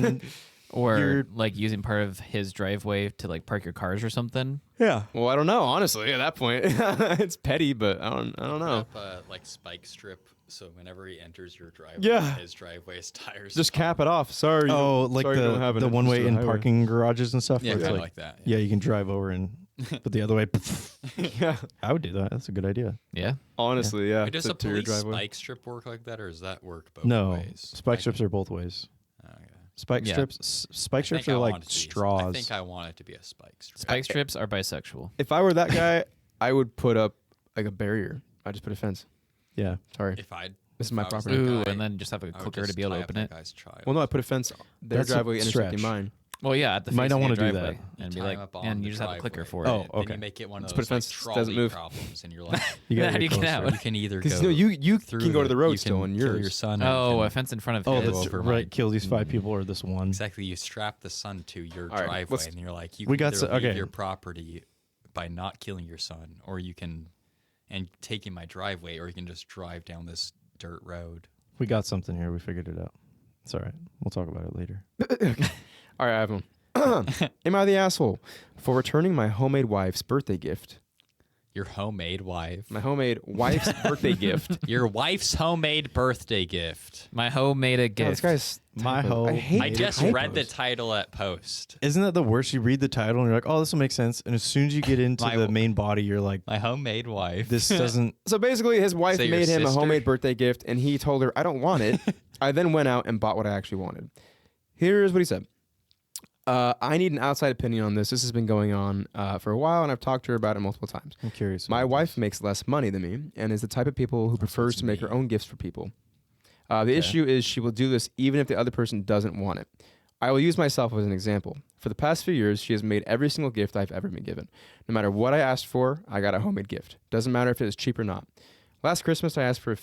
Or You're- like using part of his driveway to like park your cars or something. yeah. well, I don't know. Honestly, at that point, it's petty, but I don't know. Put up, like spike strip, so whenever he enters your driveway, Yeah. his driveway's tires. Just cap it off. Sorry. Oh, like sorry you don't have it. the It's one way just a in highway. parking garages and stuff. Yeah, where it's kind of like that. yeah, you can drive over and but the other way. Yeah. I would do that. That's a good idea. Yeah. Honestly, yeah. Wait, does to- a to your police driveway. spike strip work like that, or does that work both No, ways? spike strips are both ways. Okay. Spike Yeah. strips. Spike I strips think I are like want it to be- straws. I think I want it to be a spike strip. Spike strips are bisexual. If I were that guy, I would put up like a barrier. I just put a fence. yeah. Sorry. If I This is my if I was property. that Ooh, guy, and then just have a I would clicker to just be able to tie up open that it. guy's child. Well, no, I put a fence. Their That's a driveway intersecting stretch. mine. Well, yeah, at the Might face not of your wanna do driveway, that. and You be tie like, him up on and the you just have a clicker driveway. for it. Oh, Then okay. you make it one of Let's those put a fence, like, doesn't trolley move. problems, and you're like, You gotta How do you get closer. out? you can either Because go you through can go to the road you still can on kill yours. your son. Oh, or a fence in front of Oh, his. that's over right. mine. Kill these 5 people or this one. Exactly. You strap the son to your All right, driveway, let's- and you're like, you We can got either so- leave okay. your property by not killing your son, or you can, and taking my driveway, or you can just drive down this dirt road. We got something here. We figured it out. It's all right. We'll talk about it later. All right, I have one. Am I the asshole for returning my homemade wife's birthday gift? Your homemade wife. My homemade wife's birthday gift. Your wife's homemade birthday gift. My hoe made a God, this gift. guy's My typo. hoe I hate I just typos. read the title at post. Isn't that the worst? You read the title and you're like, oh, this will make sense. And as soon as you get into My- the main body, you're like, My homemade wife. this doesn't. So basically, his wife So your made him a sister? homemade birthday gift, and he told her, "I don't want it." I then went out and bought what I actually wanted. Here's what he said. I need an outside opinion on this. This has been going on for a while, and I've talked to her about it multiple times. I'm curious. My about wife this. makes less money than me and is the type of people who prefers that's to make her me. own gifts for people. The issue is she will do this even if the other person doesn't want it. I will use myself as an example. For the past few years, she has made every single gift I've ever been given. No matter what I asked for, I got a homemade gift. Doesn't matter if it was cheap or not. Last Christmas, I asked for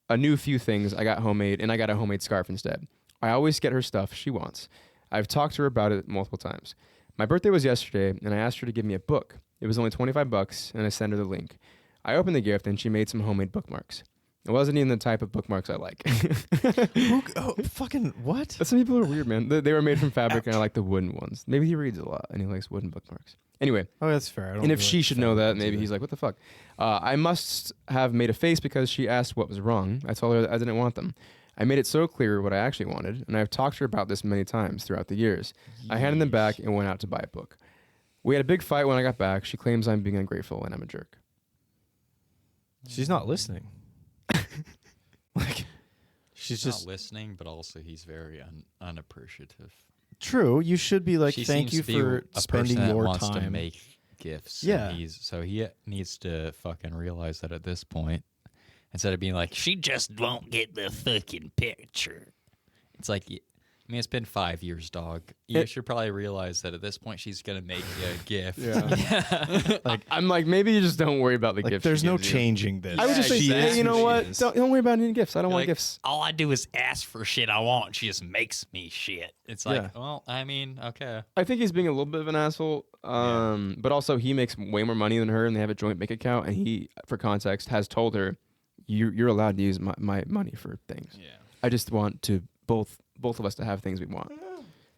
a new few things. I got homemade, and I got a homemade scarf instead. I always get her stuff she wants. I've talked to her about it multiple times. My birthday was yesterday, and I asked her to give me a book. It was only $25, and I sent her the link. I opened the gift, and she made some homemade bookmarks. It wasn't even the type of bookmarks I like. Fucking what? Some people are weird, man. They were made from fabric, and I like the wooden ones. Maybe he reads a lot, and he likes wooden bookmarks. Anyway, Oh, that's fair. I don't and if really she like should know that, fabric maybe either. he's like, what the fuck? I must have made a face because she asked what was wrong. I told her that I didn't want them. I made it so clear what I actually wanted, and I've talked to her about this many times throughout the years. I handed them back and went out to buy a book. We had a big fight when I got back. She claims I'm being ungrateful and I'm a jerk. She's not listening. Like, she's He's just not listening, but also he's very unappreciative. true. You should be like, She thank you seems to be for a spending person that your wants to time. make gifts. Yeah. and so he needs to fucking realize that at this point, instead of being like, she just won't get the fucking picture. It's like, I mean, it's been 5 years, dog. You should probably realize that at this point, she's gonna make you a gift. I'm like, maybe you just don't worry about the Like, gifts. there's she no gives you. changing this. I would just say, She hey, is you who know she what? is. Don't worry about any gifts. I don't want Like, gifts. all I do is ask for shit I want. She just makes me shit. It's like, Yeah. well, I mean, okay. I think he's being a little bit of an asshole. But also he makes way more money than her, and they have a joint bank account. And he, for context, has told her, "You're allowed to use my money for things. Yeah. I just want to both of us to have things we want."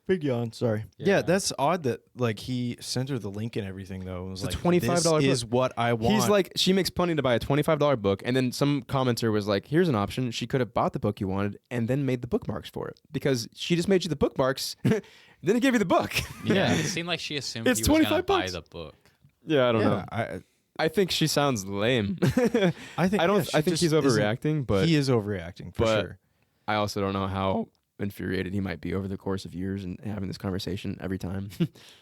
Big yawn. Sorry. Yeah. Yeah. That's odd that like he sent her the link and everything though. It was It's a like, $25 this is what I want. He's like, she makes money to buy a $25 book, and then some commenter was like, "Here's an option. She could have bought the book you wanted and then made the bookmarks for it because she just made you the bookmarks, didn't give you the book." Yeah. It seemed like she assumed It's he was gonna $25 buy the book. Yeah, I don't yeah, know. I think she sounds lame. I think I don't. yeah, she I think just he's isn't- overreacting, but he is overreacting for but- sure. I also don't know how infuriated he might be over the course of years and having this conversation every time.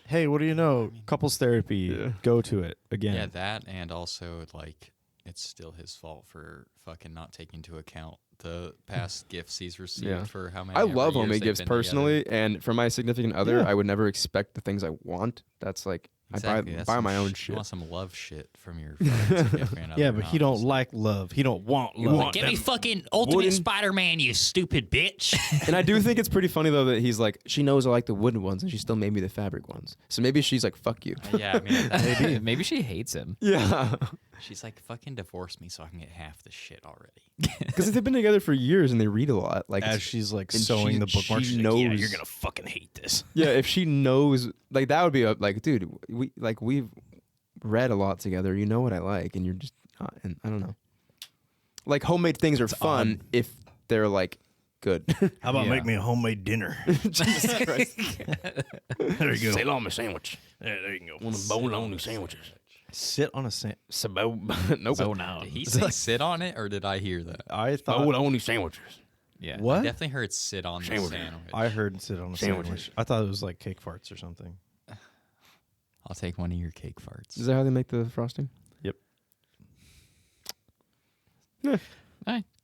Hey, what do you know? Couples therapy. Yeah. Go to it again. Yeah, that and also like it's still his fault for fucking not taking into account the past gifts he's received Yeah. for how many. I love years homemade they've gifts been together. personally, and from my significant other, Yeah. I would never expect the things I want. That's like Exactly. I That's buy some my own You shit. want some love shit from your friends. Yeah, but he don't like love. He don't want love. Give me fucking Ultimate wooden- Spider-Man, you stupid bitch. And I do think it's pretty funny though that he's like, she knows I like the wooden ones, and she still made me the fabric ones. So maybe she's like, fuck you. Yeah, I mean, Maybe she hates him. Yeah. she's like, fucking divorce me so I can get half the shit already. Because they've been together for years and they read a lot. Like As she's like and sewing the bookmarks, she she's knows. like, yeah, you're gonna fucking hate this. Yeah, if she knows, like that would be like, dude, we've read a lot together. You know what I like, and you're just, and I don't know. Like homemade things are fun if they're like good. How about Yeah. make me a homemade dinner? Jesus Christ. There you go. Sail on my sandwich. There you go. One of the bologna sandwiches. Sit on a sand. Nope. So now. Did he say sit on it, or did I hear that? I thought. Bologna sandwiches. Yeah. I What? definitely heard sit on the Sandwich. sandwich. I heard sit on a Sandwiches. sandwich. I thought it was like cake farts or something. I'll take one of your cake farts. Is that how they make the frosting?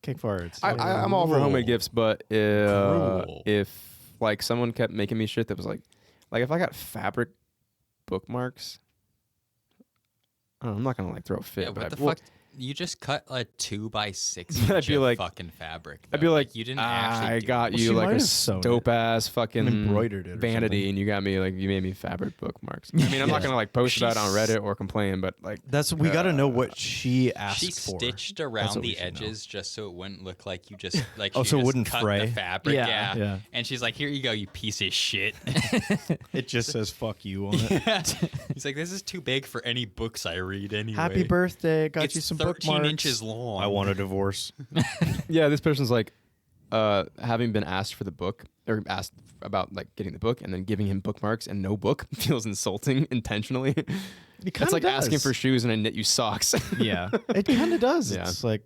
Cake farts. I'm all for homemade gifts, but Cruel. if like someone kept making me shit that was like if I got fabric bookmarks, I don't know, I'm not gonna like throw a fit. Yeah, but what the well, fuck? You just cut a 2x6 I'd inch be of like- fucking fabric. I'd be though. like, you didn't actually. I do got it. Well, you she like might a have sewn it. dope ass fucking Embroidered it or vanity, something. and you got me like you made me fabric bookmarks. I mean, I'm not Yeah. gonna like post about it on She's- Reddit or complain, but like That's we got to know what she asked She for. stitched That's around what we the should know. edges just so it wouldn't look like you just like. Oh, she so it just wouldn't cut fray? the fabric. Yeah. Yeah. And she's like, "Here you go, you piece of shit." It just says "fuck you" on it. He's like, "This is too big for any books I read anyway." Happy birthday! Got It's you some 13 bookmarks. inches long. I want a divorce. yeah, this person's like having been asked for the book or asked about like getting the book and then giving him bookmarks and no book feels insulting intentionally. It's like asking for shoes and I knit you socks. Yeah. It kind of does. Yeah. It's like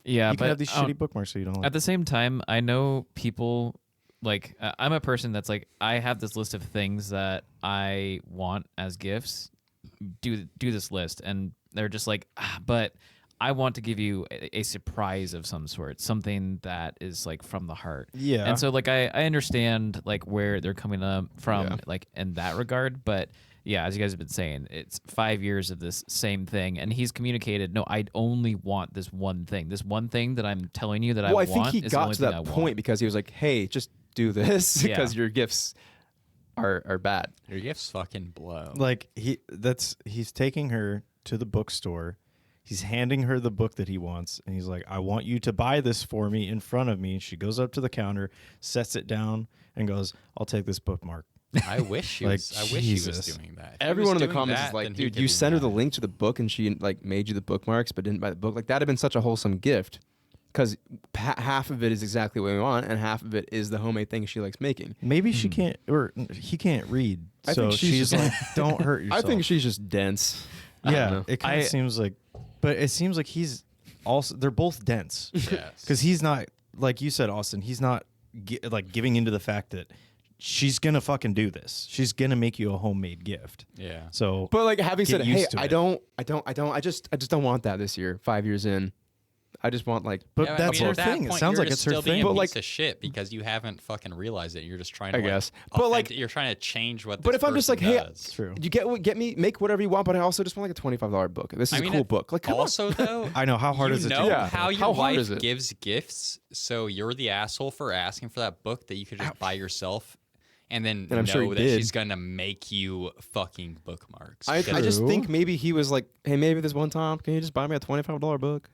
Yeah. you but can have these I don't- shitty bookmarks so you don't. Like At the same time, I know people like I'm a person that's like I have this list of things that I want as gifts. Do this list, and they're just like, but I want to give you a surprise of some sort, something that is like from the heart. Yeah. And so like I understand like where they're coming up from Yeah. like in that regard, but yeah, as you guys have been saying, it's 5 years of this same thing, and he's communicated, no, I only want this one thing that I'm telling you that I well, want. I think he is the got only to thing that I point want. because he was like, "Hey, just do this Yeah. because your gifts are bad." Your gifts fucking blow. like he's taking her to the bookstore. He's handing her the book that he wants, and he's like, "I want you to buy this for me in front of me." She goes up to the counter, sets it down, and goes, "I'll take this bookmark." I wish he Like, was. I wish he was Jesus. doing that. If he Everyone was in the doing comments that, is like, then he "Dude, could you be sent her the mad. link to the book and she like made you the bookmarks but didn't buy the book." Like that'd have been such a wholesome gift because half of it is exactly what we want and half of it is the homemade thing she likes making. Maybe she can't, or he can't read. I So think she's she's just- like, "Don't hurt yourself." I think she's just dense. I don't Yeah, know. it kind of seems like, but it seems like he's also. They're both dense Yes. because he's not like you said, Austin. He's not like giving into the fact that she's gonna fucking do this. She's gonna make you a homemade gift. Yeah. So, But like having Get said, "Hey, used to I it. just don't want that this year. 5 years in, I just want like." but Yeah, I that's mean, her at that thing. It point, sounds you're like just it's her still thing. being a But, piece like- of shit because you haven't fucking realized it. You're just trying to. I like, guess. But, like- you're trying to change what. But this if I'm just like, person "Hey, does. True. you get me, make whatever you want," but I also just want like a $25 book. This is I mean, a cool book. Like, come on. also though, I know how hard you is it? know to Yeah. how your How hard wife is it? gives gifts, so you're the asshole for asking for that book that you could just buy yourself, and then And I'm know sure he that did. she's gonna make you fucking bookmarks. I Because- just True. think maybe he was like, "Hey, maybe this one time, can you just buy me a $25 book?"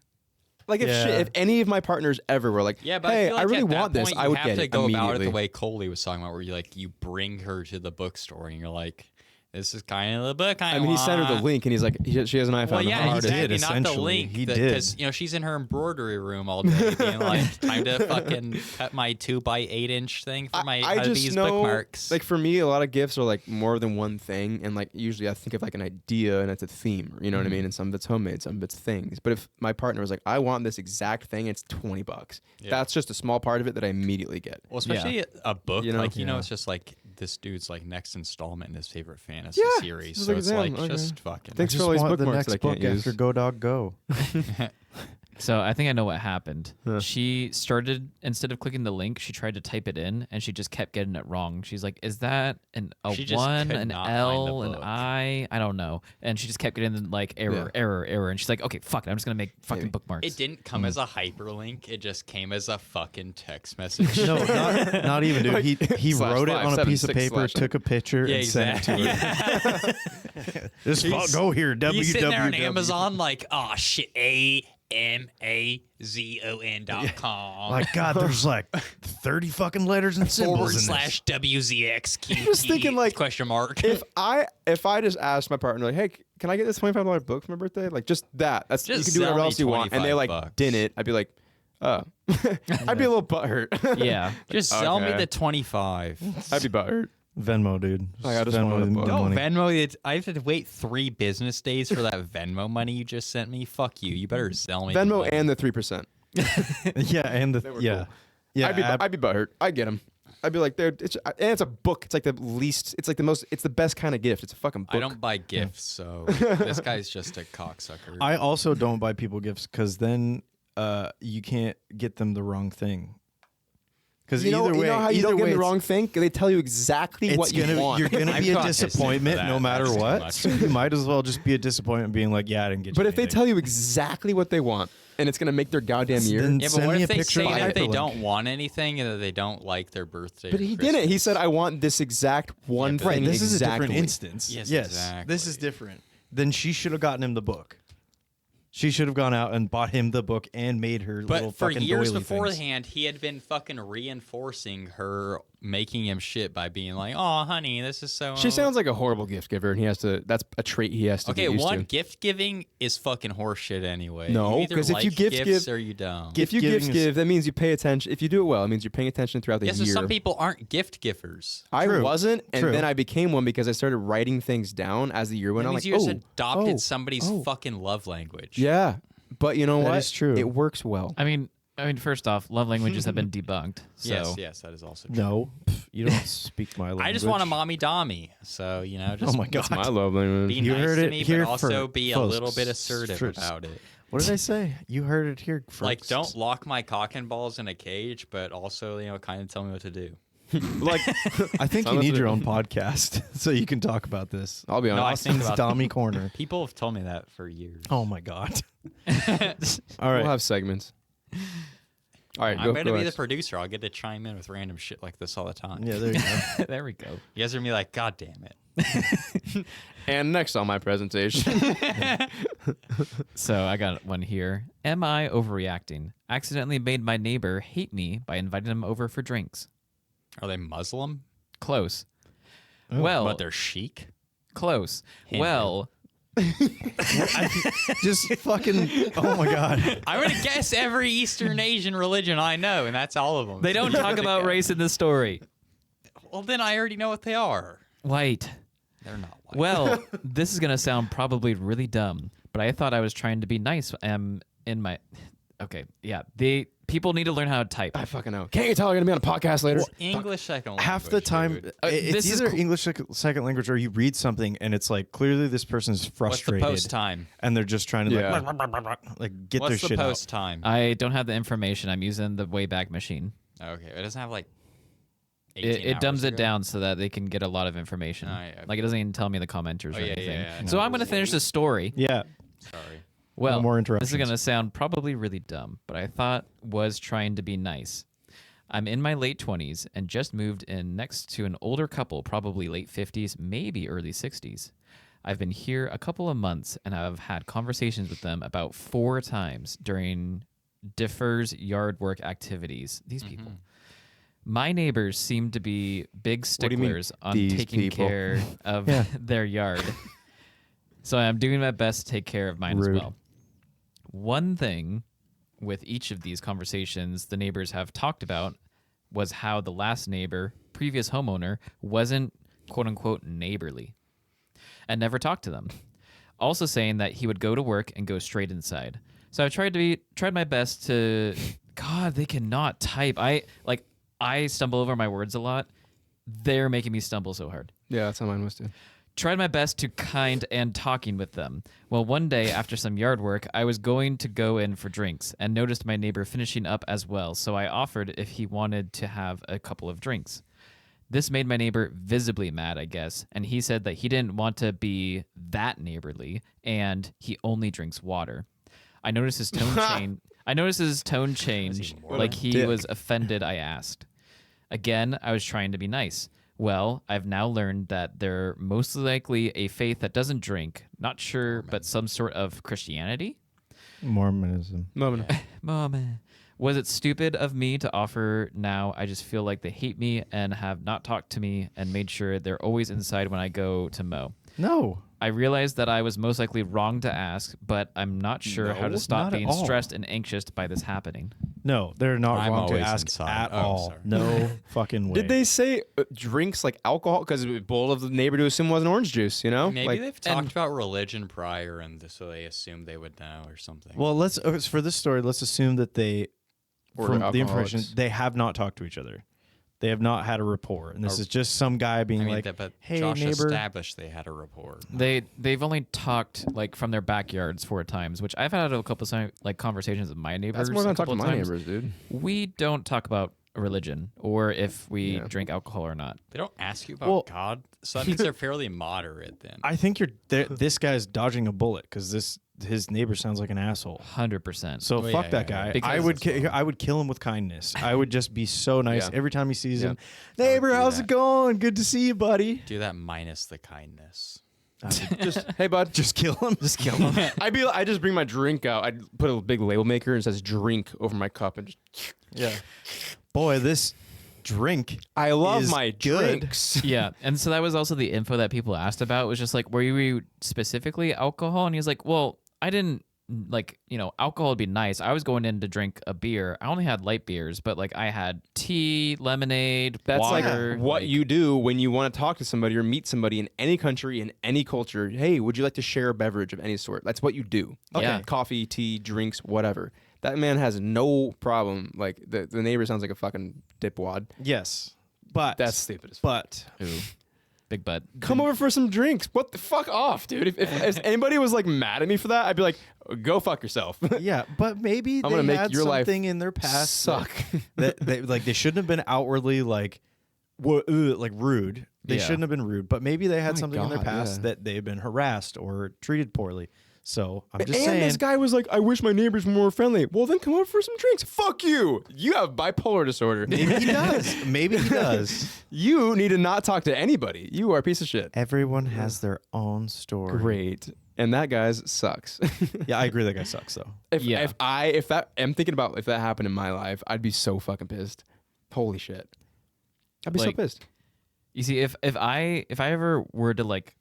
Like if Yeah. if any of my partners ever were like, yeah, but "Hey, I, feel like really at that want this," point, I you would have get to it go about it immediately. the way Coley was talking about, where you bring her to the bookstore and you're like, "This is kind of the book I I mean, he sent her the want." link, and he's like, she has an iPhone. Well, the yeah, he hardest. did. did, Not the essentially. link. He did. Because, she's in her embroidery room all day being like, time to fucking cut my 2x8-inch thing for my I just these know, bookmarks. like for me, a lot of gifts are like more than one thing, and like usually I think of like an idea and it's a theme. You know what I mean? And some of it's homemade, some of it's things. But if my partner was like, "I want this exact thing," it's $20. Yeah. That's just a small part of it that I immediately get. Well, especially a book, You know? it's just like this dude's like next installment in his favorite fantasy Yeah, series. just So like, it's damn, like okay. just fucking. Thanks I for just all these want the bookmarks next that I can't book use. after Go Dog Go. So I think I know what happened. Huh. She started, instead of clicking the link, she tried to type it in, and she just kept getting it wrong. She's like, is that She just 1, could an not find L, the an book. I? I don't know. And she just kept getting like error. And she's like, okay, fuck it. I'm just going to make fucking Maybe. bookmarks. It didn't come as a hyperlink. It just came as a fucking text message. No, not even, dude. He Slash wrote it on a 5, piece of 7, 6 paper, slash. took a picture, Yeah, and sent it to exactly. her. Just go here, He's sitting there on www. Amazon like, oh shit, AMAZON.com. Like, God, there's like 30 fucking letters and symbols in this. / WZXQ. I'm just thinking, like, question mark. if I just asked my partner like, hey, can I get this $25 book for my birthday? Like just that. That's Just you can do whatever sell me else you want. And they like $25. didn't. I'd be like, oh. I'd be a little butthurt. yeah. Just sell me Okay. the 25. I'd be butthurt. Venmo, dude. Like, I just Venmo wanted a the book. No, money. Venmo. I have to wait 3 business days for that Venmo money you just sent me. Fuck you. You better sell me the Venmo money. and the 3%. Yeah, and the were yeah. cool. Yeah, I'd be butthurt. I get them. I'd be like, and it's a book. It's like the least. It's like the most. It's the best kind of gift. It's a fucking book. I don't buy gifts, so this guy's just a cocksucker. I also don't buy people gifts because then you can't get them the wrong thing. Because You know, either way, you know how you either don't get way the it's- wrong thing? They tell you exactly it's what you gonna, want. You're going to I'm be a not pissed disappointment for that. no matter That's too what. much. So you might as well just be a disappointment being like, yeah, I didn't get you But if they anything. tell you exactly what they want, and it's gonna make their goddamn year. Then yeah, but send what me if a they picture say of that they hyperlink. don't want anything and that they don't like their birthday? But or he didn't. He Christmas? said, "I want this exact one but- Right, thing." this is a exactly. different instance. Yes, This exactly. is different. Then she should have gotten him the book. She should have gone out and bought him the book and made her little But for fucking years doily things. beforehand, he had been fucking reinforcing her making him shit by being like, "Oh, honey, this is so." She sounds like a horrible gift giver, and he has to. That's a trait he has to Okay, get used one, to. gift giving is fucking horseshit anyway. No, You either 'cause if you like gift gifts give- or you don't. If you giving gift is- give, that means you pay attention. If you do it well, it means you're paying attention throughout the Yeah, so year. some people aren't gift givers. I True. wasn't, and True. then I became one because I started writing things down as the year went That on. means Like, you just oh, adopted oh, somebody's oh. fucking love language. Yeah, but you know That what? is true. It works well. I mean, first off, love languages have been debunked. So Yes, that is also true. No, you don't speak my language. I just want a mommy dommy. So, you know, just Oh my That's god! my love language. be You nice heard to it me, here but also for be a folks. little bit assertive First. about it. What did I say? You heard it here first. Like, don't lock my cock and balls in a cage, but also, you know, kind of tell me what to do. Like, I think you Sounds need like- your own podcast so you can talk about this. I'll be No, I honest. think Austin's about Dommy Corner. People have told me that for years. Oh my god! All We'll right, have segments. All right, I'm go, going to go be the next. producer. I'll get to chime in with random shit like this all the time. yeah, there you go. there we go. You guys are going to be like, God damn it. And next on my presentation, So I got one here. Am I overreacting? Accidentally made my neighbor hate me by inviting him over for drinks. Are they Muslim? Close. Well, But they're chic? close. Hindu. Well, Just fucking. Oh my god! I'm going to guess every Eastern Asian religion I know, and that's all of them. they don't talk about race in this story. Well, then I already know what they are. White. They're not white. Well, this is gonna sound probably really dumb, but I thought I was trying to be nice. In my, okay, yeah. The people need to learn how to type. I fucking know. Can't you tell I'm gonna be on a podcast later? English second language. Half the time, dude. it's this is either cool. English second language or you read something and it's like clearly this person's What's the frustrated post time? and they're just trying to Yeah. like get What's their the shit post time? I don't have the information. I'm using the Wayback Machine. Okay, it doesn't have like 18 It dumbs hours it ago? down so that they can get a lot of information. Oh, yeah, Like it doesn't even tell me the commenters Oh, or yeah, anything. yeah, So I'm gonna finish the story. out. Yeah, Sorry. Well, more this interruptions. is going to sound probably really dumb, but I thought was trying to be nice. I'm in my late 20s and just moved in next to an older couple, probably late 50s, maybe early 60s. I've been here a couple of months and I've had conversations with them about 4 times during differs yard work activities. These people. My neighbors seem to be big do you mean, sticklers on these taking people? care of their yard. So I'm doing my best to take care of mine Rude. as well. One thing with each of these conversations the neighbors have talked about was how the last neighbor, previous homeowner, wasn't quote unquote neighborly and never talked to them. Also saying that he would go to work and go straight inside. So I tried my best to God, they cannot type. I stumble over my words a lot. They're making me stumble so hard. Yeah, that's how mine was too. Tried my best to kind and talking with them. Well, one day after some yard work, I was going to go in for drinks and noticed my neighbor finishing up as well, so I offered if he wanted to have a couple of drinks. This made my neighbor visibly mad, I guess, and he said that he didn't want to be that neighborly and he only drinks water. I noticed his tone change like he dick. was offended I asked. Again, I was trying to be nice. Well, I've now learned that they're most likely a faith that doesn't drink. Not sure, but some sort of Christianity? Mormonism. Moment. Mom. Was it stupid of me to offer now? I just feel like they hate me and have not talked to me and made sure they're always inside when I go to mow. No. I realized that I was most likely wrong to ask, but I'm not sure how to stop not at being all. stressed and anxious by this happening. No, they're not I'm wrong to always ask inside. at Oh, all. sorry. No fucking way. Did they say drinks like alcohol? Because it was bold of the neighbor to assume it wasn't orange juice, you know? Maybe like, they've talked about religion prior, and so they assumed they would know or something. Well, for this story, let's assume that they, Or from the information, alcoholics. they have not talked to each other. They have not had a rapport, and this is just some guy being like, but "Hey, Josh neighbor." established they had a rapport. They've only talked like from their backyards 4 times, which I've had a couple of like conversations with my neighbors. that's more than I a talk to couple of my times. neighbors, dude. We don't talk about religion or if we Yeah. drink alcohol or not. They don't ask you about Well- God, so that means they're fairly moderate then. I think this guy's dodging a bullet because his neighbor sounds like an asshole. 100%. So Well, fuck yeah, that yeah, guy. yeah. Because I would that's wrong. I would kill him with kindness. I would just be so nice Yeah. every time he sees Yeah. him. Neighbor, do how's that. it going? Good to see you, buddy. Do that minus the kindness. Just hey, bud. Just kill him. Just kill him. I just bring my drink out. I'd put a big label maker and it says drink over my cup and just. Yeah. Boy, this drink. I love is my good. drinks. Yeah, and so that was also the info that people asked about was just like, were you specifically alcohol? And he's like, well, I didn't like, alcohol would be nice. I was going in to drink a beer. I only had light beers, but like I had tea, lemonade, That's water. like what you do when you want to talk to somebody or meet somebody in any country, in any culture. Hey, would you like to share a beverage of any sort? That's what you do. Okay. Coffee, tea, drinks, whatever. That man has no problem. Like the neighbor sounds like a fucking dipwad. Yes. But That's stupid as fuck. but Ooh, big butt. Come over for some drinks. What the fuck off, dude? If anybody was like mad at me for that, I'd be like, go fuck yourself. yeah, but maybe I'm they gonna make had your life something in their past suck. that they shouldn't have been outwardly like rude. They Yeah. shouldn't have been rude, but maybe they had My something in their God, past yeah. that they've been harassed or treated poorly. So I'm just and saying. this guy was like, I wish my neighbors were more friendly. Well, then come over for some drinks. Fuck you. You have bipolar disorder. Maybe he does. Maybe he does. You need to not talk to anybody. You are a piece of shit. Everyone has their own story. Great. And that guy's sucks. Yeah, I agree. That guy sucks though. I'm thinking about if that happened in my life, I'd be so fucking pissed. Holy shit. I'd be so Like, pissed. You see, if I ever were to like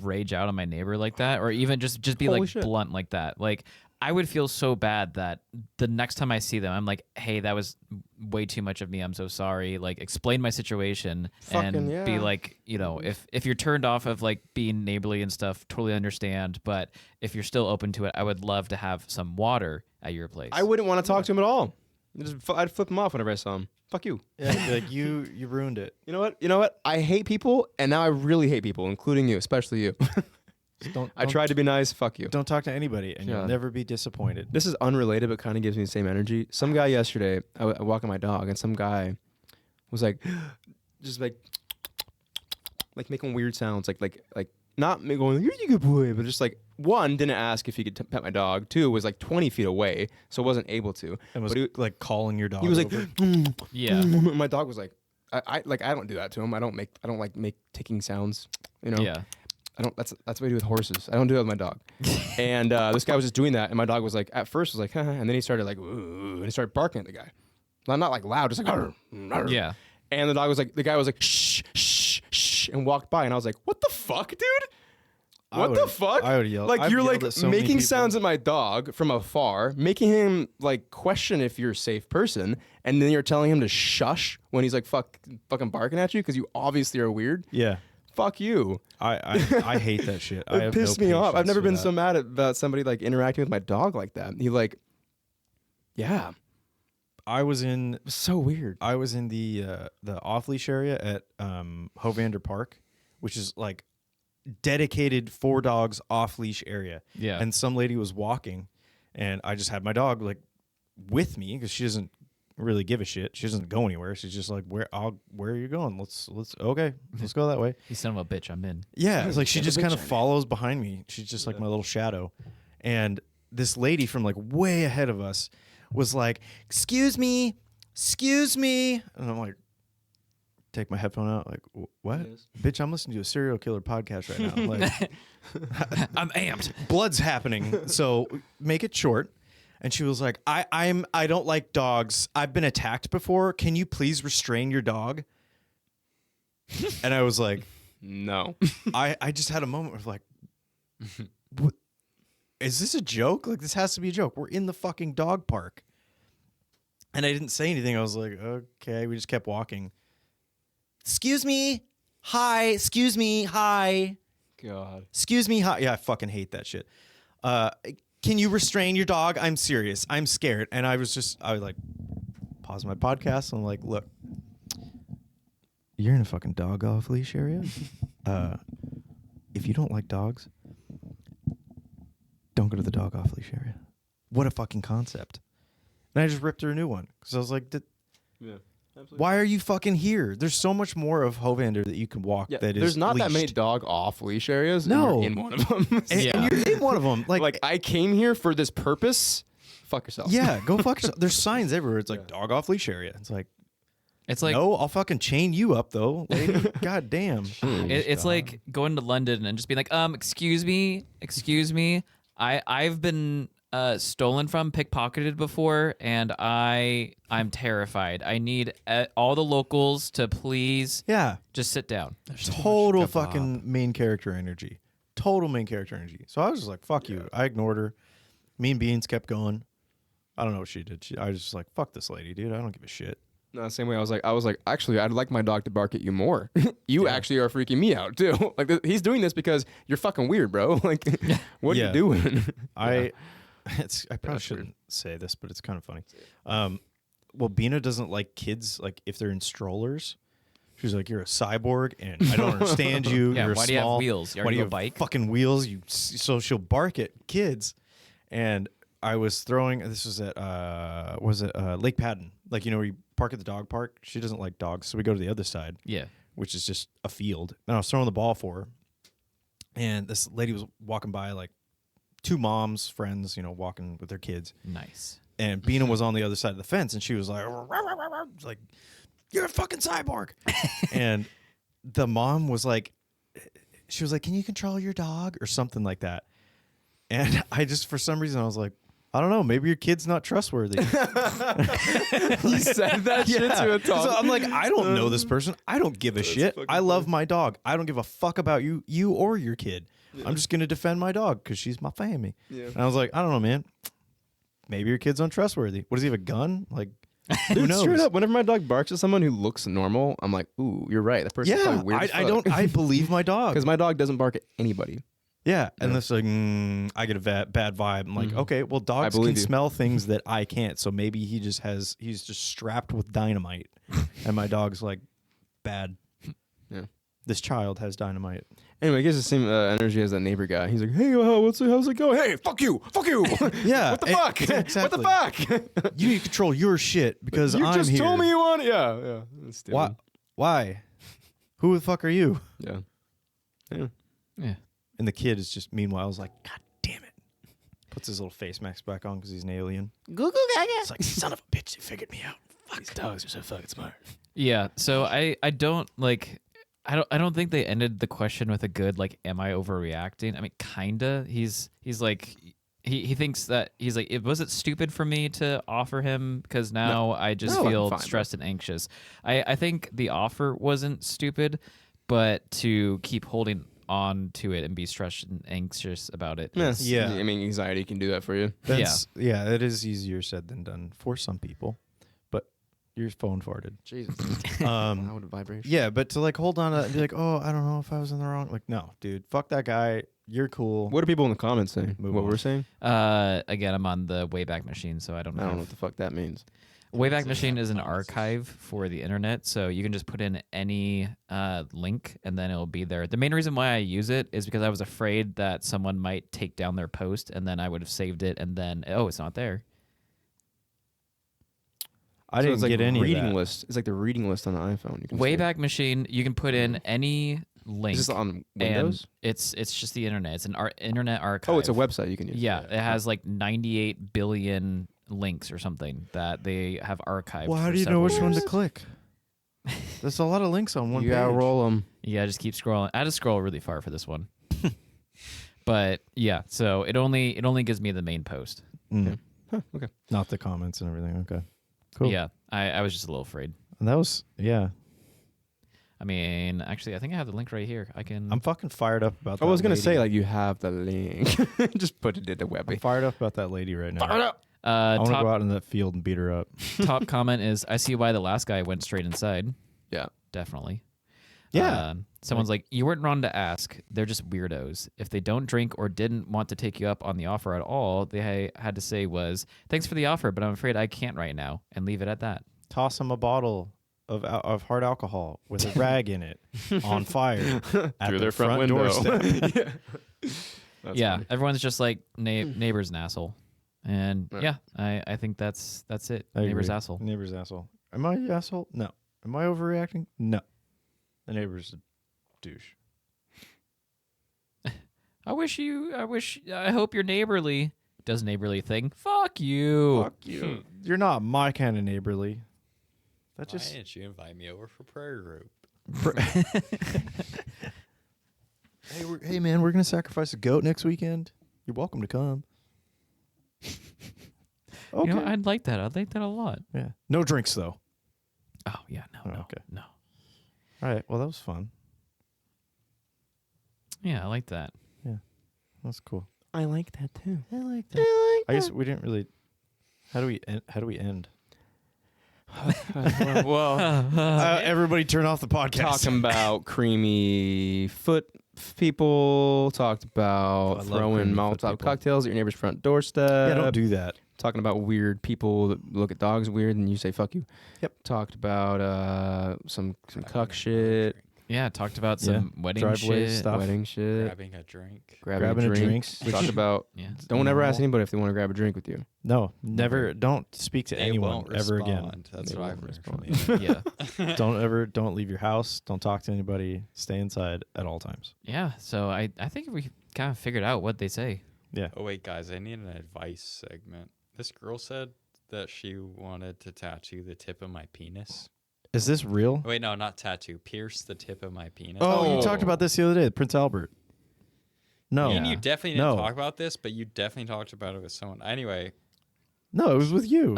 rage out on my neighbor like that, or even just be Holy like shit. blunt like that, like I would feel so bad that the next time I see them, I'm like, hey, that was way too much of me. I'm so sorry. Like, explain my situation Fucking and be yeah. like, if you're turned off of like being neighborly and stuff, totally understand. But if you're still open to it, I would love to have some water at your place. I wouldn't want to talk to him at all. I'd flip him off whenever I saw him. Fuck you. Yeah, like you ruined it. You know what? I hate people, and now I really hate people, including you, especially you. Don't I tried to be nice. Fuck you. Don't talk to anybody, and Yeah. you'll never be disappointed. This is unrelated, but kind of gives me the same energy. Some guy yesterday, I walking my dog, and some guy was like, just like making weird sounds, like not me going, "You're a good boy," but just like one didn't ask if he could pet my dog. Two was like 20 feet away, so wasn't able to. And was But he, like calling your dog. he was like, over. yeah. my dog was like, I don't do that to him. I don't like make ticking sounds. Yeah. I don't. That's what I do with horses. I don't do it with my dog. And this guy was just doing that, and my dog was like, at first was like, haha, and then he started like, ooh, and he started barking at the guy. Not like loud, just like, arr, arr. Yeah. And the guy was like, shh, shh, shh, and walked by, and I was like, what the fuck, dude? What the fuck? I would yell. Like I've you're yelled like at so many making people. sounds at my dog from afar, making him like question if you're a safe person, and then you're telling him to shush when he's like fucking barking at you because you obviously are weird. Yeah, Fuck you. I hate that shit. I It have pissed no me off. I've patience never for been that. so mad about somebody like interacting with my dog like that. He like, yeah, it I was in was so weird. the off leash area at Hovander Park, which is like dedicated for dogs off leash area. Yeah. And some lady was walking, and I just had my dog like with me because she doesn't really give a shit. She doesn't go anywhere. She's just like, where are you going? Let's go that way. You son of a bitch, I'm in. Yeah, it's like she just kind of follows behind me. She's just like my little shadow. And this lady from like way ahead of us was like, excuse me. And I'm like, take my headphone out. Like, what? Bitch, I'm listening to a serial killer podcast right now. Like, I'm amped. blood's happening. So make it short. And she was like, I don't like dogs. I've been attacked before. Can you please restrain your dog? And I was like, No. I just had a moment of like, what? Is this a joke? Like, this has to be a joke. We're in the fucking dog park. And I didn't say anything. I was like, okay. We just kept walking. Excuse me. Hi. Excuse me. Hi. God. Excuse me. Hi. Yeah, I fucking hate that shit. Can you restrain your dog? I'm serious. I'm scared. And I was like, pause my podcast. And I'm like, look, you're in a fucking dog off leash area. If you don't like dogs, don't go to the dog off leash area. What a fucking concept. And I just ripped her a new one because I was like, Yeah. Absolutely. why are you fucking here? There's so much more of Hovander that you can walk Yeah, that is there's not that many leashed. dog off leash areas. No. And we're in one of them. And you're in one of them. like I came here for this purpose. Fuck yourself. yeah, go fuck yourself. There's signs everywhere. It's like dog off leash area. It's like, It's like no, I'll fucking chain you up though, lady. God damn. it's like going to London and just being like, excuse me, I've been stolen from, pickpocketed before, and I'm terrified. I need all the locals to please Yeah. just sit down. Total fucking main character energy. Total main character energy. So I was just like, fuck you. I ignored her. Mean Beans kept going. I don't know what she did. I was just like, fuck this lady, dude. I don't give a shit. No, same way. I was like, actually, I'd like my dog to bark at you more. You actually are freaking me out too. Like he's doing this because you're fucking weird, bro. Like, what are Yeah. you doing? I probably shouldn't say this, but it's kind of funny. Well, Bina doesn't like kids, like if they're in strollers. She's like, you're a cyborg, and I don't understand you. Yeah, you're why do you have small. wheels? You Why do already you have a have bike? fucking wheels? So she'll bark at kids. And I was throwing. This was at Lake Patton, like where you park at the dog park. She doesn't like dogs, so we go to the other side. Yeah. Which is just a field. And I was throwing the ball for her, and this lady was walking by, like two moms, friends, walking with their kids. Nice. And Bina was on the other side of the fence, and she was like, you're a fucking cyborg. And the mom was like, she was like, can you control your dog or something like that? And I just, for some reason, I was like, I don't know, maybe your kid's not trustworthy. You said that shit to a dog. So I'm like, I don't know this person. I don't give a shit. I love my dog. I don't give a fuck about you or your kid. Yeah. I'm just going to defend my dog because she's my family. Yeah. And I was like, I don't know, man. Maybe your kid's untrustworthy. What, does he have a gun? Like, who knows? Straight up, whenever my dog barks at someone who looks normal, I'm like, ooh, you're right. That person's probably weird as fuck. I believe my dog. Because my dog doesn't bark at anybody. Yeah, and it's like, I get a bad vibe. I'm like, okay, well, dogs can smell things that I can't, so maybe he's just strapped with dynamite, and my dog's like, bad. Yeah. This child has dynamite. Anyway, he gives the same energy as that neighbor guy. He's like, hey, how's it going? Hey, fuck you. Yeah. What the fuck? Exactly. What the fuck? You need to control your shit because you I'm just here. told me you want it. Yeah. That's stupid. Why? Who the fuck are you? Yeah. Yeah. And the kid is just, meanwhile, is like, God damn it. Puts his little face mask back on because he's an alien. Google Gaga. It's like, son of a bitch, they figured me out. Fuck, these dogs are so fucking smart. Yeah. So I don't like. I don't think they ended the question with a good like, am I overreacting? I mean, kinda. He's like he thinks that he's like, was it stupid for me to offer him because now I just feel fine, stressed and anxious. I think the offer wasn't stupid, but to keep holding on to it and be stressed and anxious about it. Yeah. I mean, anxiety can do that for you. Yeah, it is easier said than done for some people. But your phone farted. Jesus. Loud vibration. Yeah, but to like hold on to and be like, oh, I don't know if I was in the wrong. Like, no, dude, fuck that guy. You're cool. What are people in the comments saying? Move What on. we're saying? Again, I'm on the Wayback Machine, so I don't I know. don't know what the fuck that means. Wayback Machine is an archive for the internet, so you can just put in any link and then it'll be there. The main reason why I use it is because I was afraid that someone might take down their post and then I would have saved it and then, oh, it's not there. I didn't it's like get any reading of that. list. It's like the reading list on the iPhone. You can Wayback Machine, you can put in any link. Is this on and Windows? it's just the internet. It's an internet archive. Oh, it's a website you can use. Yeah, it has like 98 billion links or something that they have archived. Well, how for do you know several which one to years. click? There's a lot of links on one You page. gotta roll them. Yeah, just keep scrolling. I had to scroll really far for this one. But yeah, so it only gives me the main post. Mm. Huh, okay. Not the comments and everything. Okay. Cool. Yeah, I was just a little afraid. And that was, yeah. I mean, actually, I think I have the link right here. I can. I'm fucking fired up about that I was gonna say lady. like you have the link. Just put it in the I'm webby. fired up about that lady right now. I want to go top out in that field and beat her up. top comment is, I see why the last guy went straight inside. Yeah. Definitely. Yeah. Someone's like, you weren't wrong to ask. They're just weirdos. If they don't drink or didn't want to take you up on the offer at all, they had to say was, thanks for the offer, but I'm afraid I can't right now, and leave it at that. Toss them a bottle of hard alcohol with a rag in it on fire at Through their their front window. doorstep. That's yeah, funny. everyone's just like, neighbor's an asshole. And Yeah. yeah, I think that's it. I Neighbor's agree. asshole. Neighbor's asshole. Am I the asshole? No. Am I overreacting? No. The neighbor's a douche. I hope you're neighborly. Does neighborly thing. Fuck you. Fuck you. You're not my kind of neighborly. That Why just didn't you invite me over for prayer group? hey man, we're gonna sacrifice a goat next weekend. You're welcome to come. Okay. You know, I'd like that. I'd like that a lot. Yeah. No drinks though. Oh yeah, no, Oh, no, okay. no. All right. Well, that was fun. Yeah, I like that. That's cool. I like that too. I like that. I guess we didn't really. How do we end? well, Everybody, turn off the podcast. talking about creamy foot people. Talked I about love throwing creamy foot Molotov people. cocktails at your neighbor's front doorstep. Yeah, don't do that. Talking about weird people that look at dogs weird and you say fuck you. Yep. Talked about some cuck shit, Yeah, talked about some wedding Driveway shit. stuff. wedding shit, Grabbing a drink. grabbing a drink. Talked about Yeah. don't ever ask normal. anybody if they want to grab a drink with you. No, never. Don't speak to They anyone won't ever respond. That's They what I've won't learned from respond. the Yeah. Don't leave your house. Don't talk to anybody. Stay inside at all times. Yeah. So I think we kind of figured out what they say. Yeah. Oh wait, guys, I need an advice segment. This girl said that she wanted to tattoo the tip of my penis. Is this real? Oh, wait, no, not tattoo. Pierce the tip of my penis. Oh, you Oh. talked about this the other day, Prince Albert. No, Me and you definitely didn't No. talk about this, but you definitely talked about it with someone. Anyway, no, it was with you.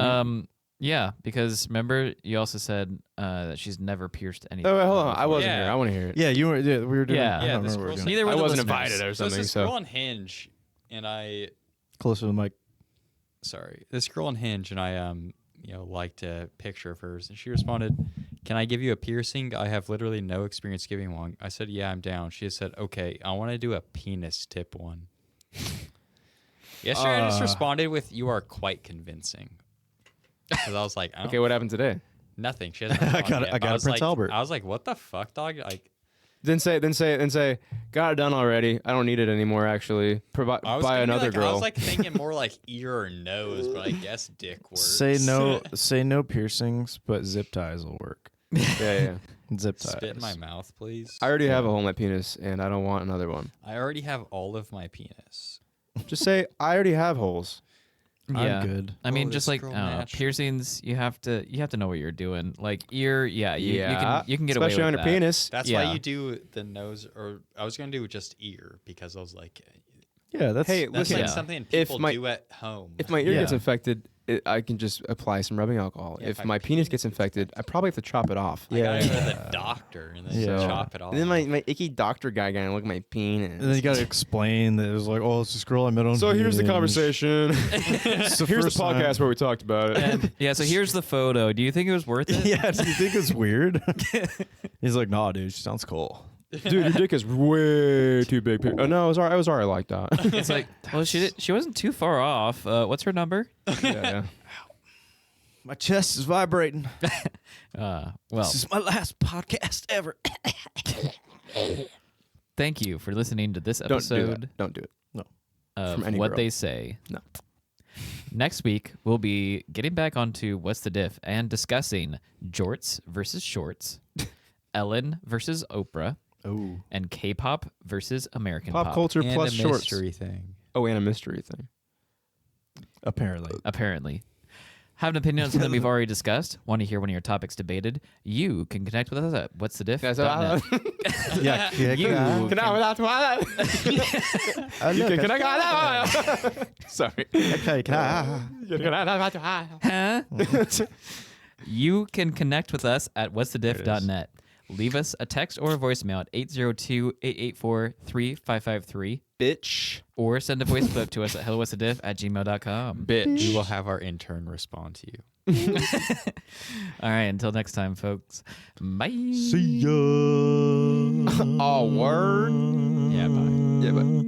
Yeah, because remember you also said that she's never pierced anything. Oh, wait, hold on. I wasn't Yeah. here. I want to hear it. yeah, you were. Yeah, we were doing. Yeah. I Yeah, don't this remember what we were girl's- doing. Neither were I the wasn't listeners. invited or so it's something. this So girl on Hinge, and I, Closer to the mic. sorry, this girl on Hinge, and I, liked a picture of hers, and she responded, "Can I give you a piercing? I have literally no experience giving one." I said, "Yeah, I'm down." She said, "Okay, I want to do a penis tip one." Yesterday, I just responded with, "You are quite convincing," because I was like, I don't okay, what happened today? nothing. She hasn't I responded got it- yet, I but got a was Prince like, Albert. I was like, "What the fuck, dog?" Like, Then say, got it done already. I don't need it anymore. Actually, I was buy gonna be another like, girl. I was like thinking more like ear or nose, but I guess dick works. Say no. Say no piercings, but zip ties will work. yeah. Zip ties. Spit in my mouth, please. I already have a hole in my penis, and I don't want another one. I already have all of my penis. Just say I already have holes. Yeah. I'm good. I mean, Oh, just this like girl I don't know, matched. piercings, you have to know what you're doing. Like ear, you can get especially away on with your that. penis. That's Yeah. why you do the nose, or I was gonna do just ear because I was like, Yeah, that's. Hey, that's listen, like Yeah. something if people my- do at home. If my ear gets Yeah. infected, I can just apply some rubbing alcohol. Yeah, if if my my penis penis gets gets infected, I probably have to chop it off. I gotta go to Yeah. the doctor and then Yeah. chop it off. And then my icky doctor guy gonna look at my penis. And then you gotta explain that it was like, oh, it's this girl I met on. So here's the Hinge. conversation. It's the Here's the first time. podcast where we talked about it. And, yeah, so here's the photo. Do you think it was worth it? Yeah, do you think it's weird? He's like, nah, dude, she sounds cool. Dude, your dick is way too big. Oh no, it was alright like that. It's like, well, she wasn't too far off. What's her number? yeah. My chest is vibrating. Well, This is my last podcast ever. thank you for listening to this Don't do episode that. Don't do it. of From any What girl. They Say. No. Next week, we'll be getting back onto What's the Diff and discussing jorts versus shorts, Ellen versus Oprah, Oh. and K-pop versus American Pop culture And plus a shorts. mystery thing. Oh, and a mystery thing. Apparently. Apparently. Have an opinion on something we've already discussed? Want to hear one of your topics debated? You can connect with us at what's the diff. Yeah, Yeah. You Can I Sorry. Huh? You can connect with us at what'sthediff.net. Leave us a text or a voicemail at 802-884-3553 Bitch. or send a voice clip to us at hellowhat'sthediff@gmail.com. Bitch. We will have our intern respond to you. All right, until next time, folks. Bye. See ya. Oh, word. Yeah, bye. Yeah, but.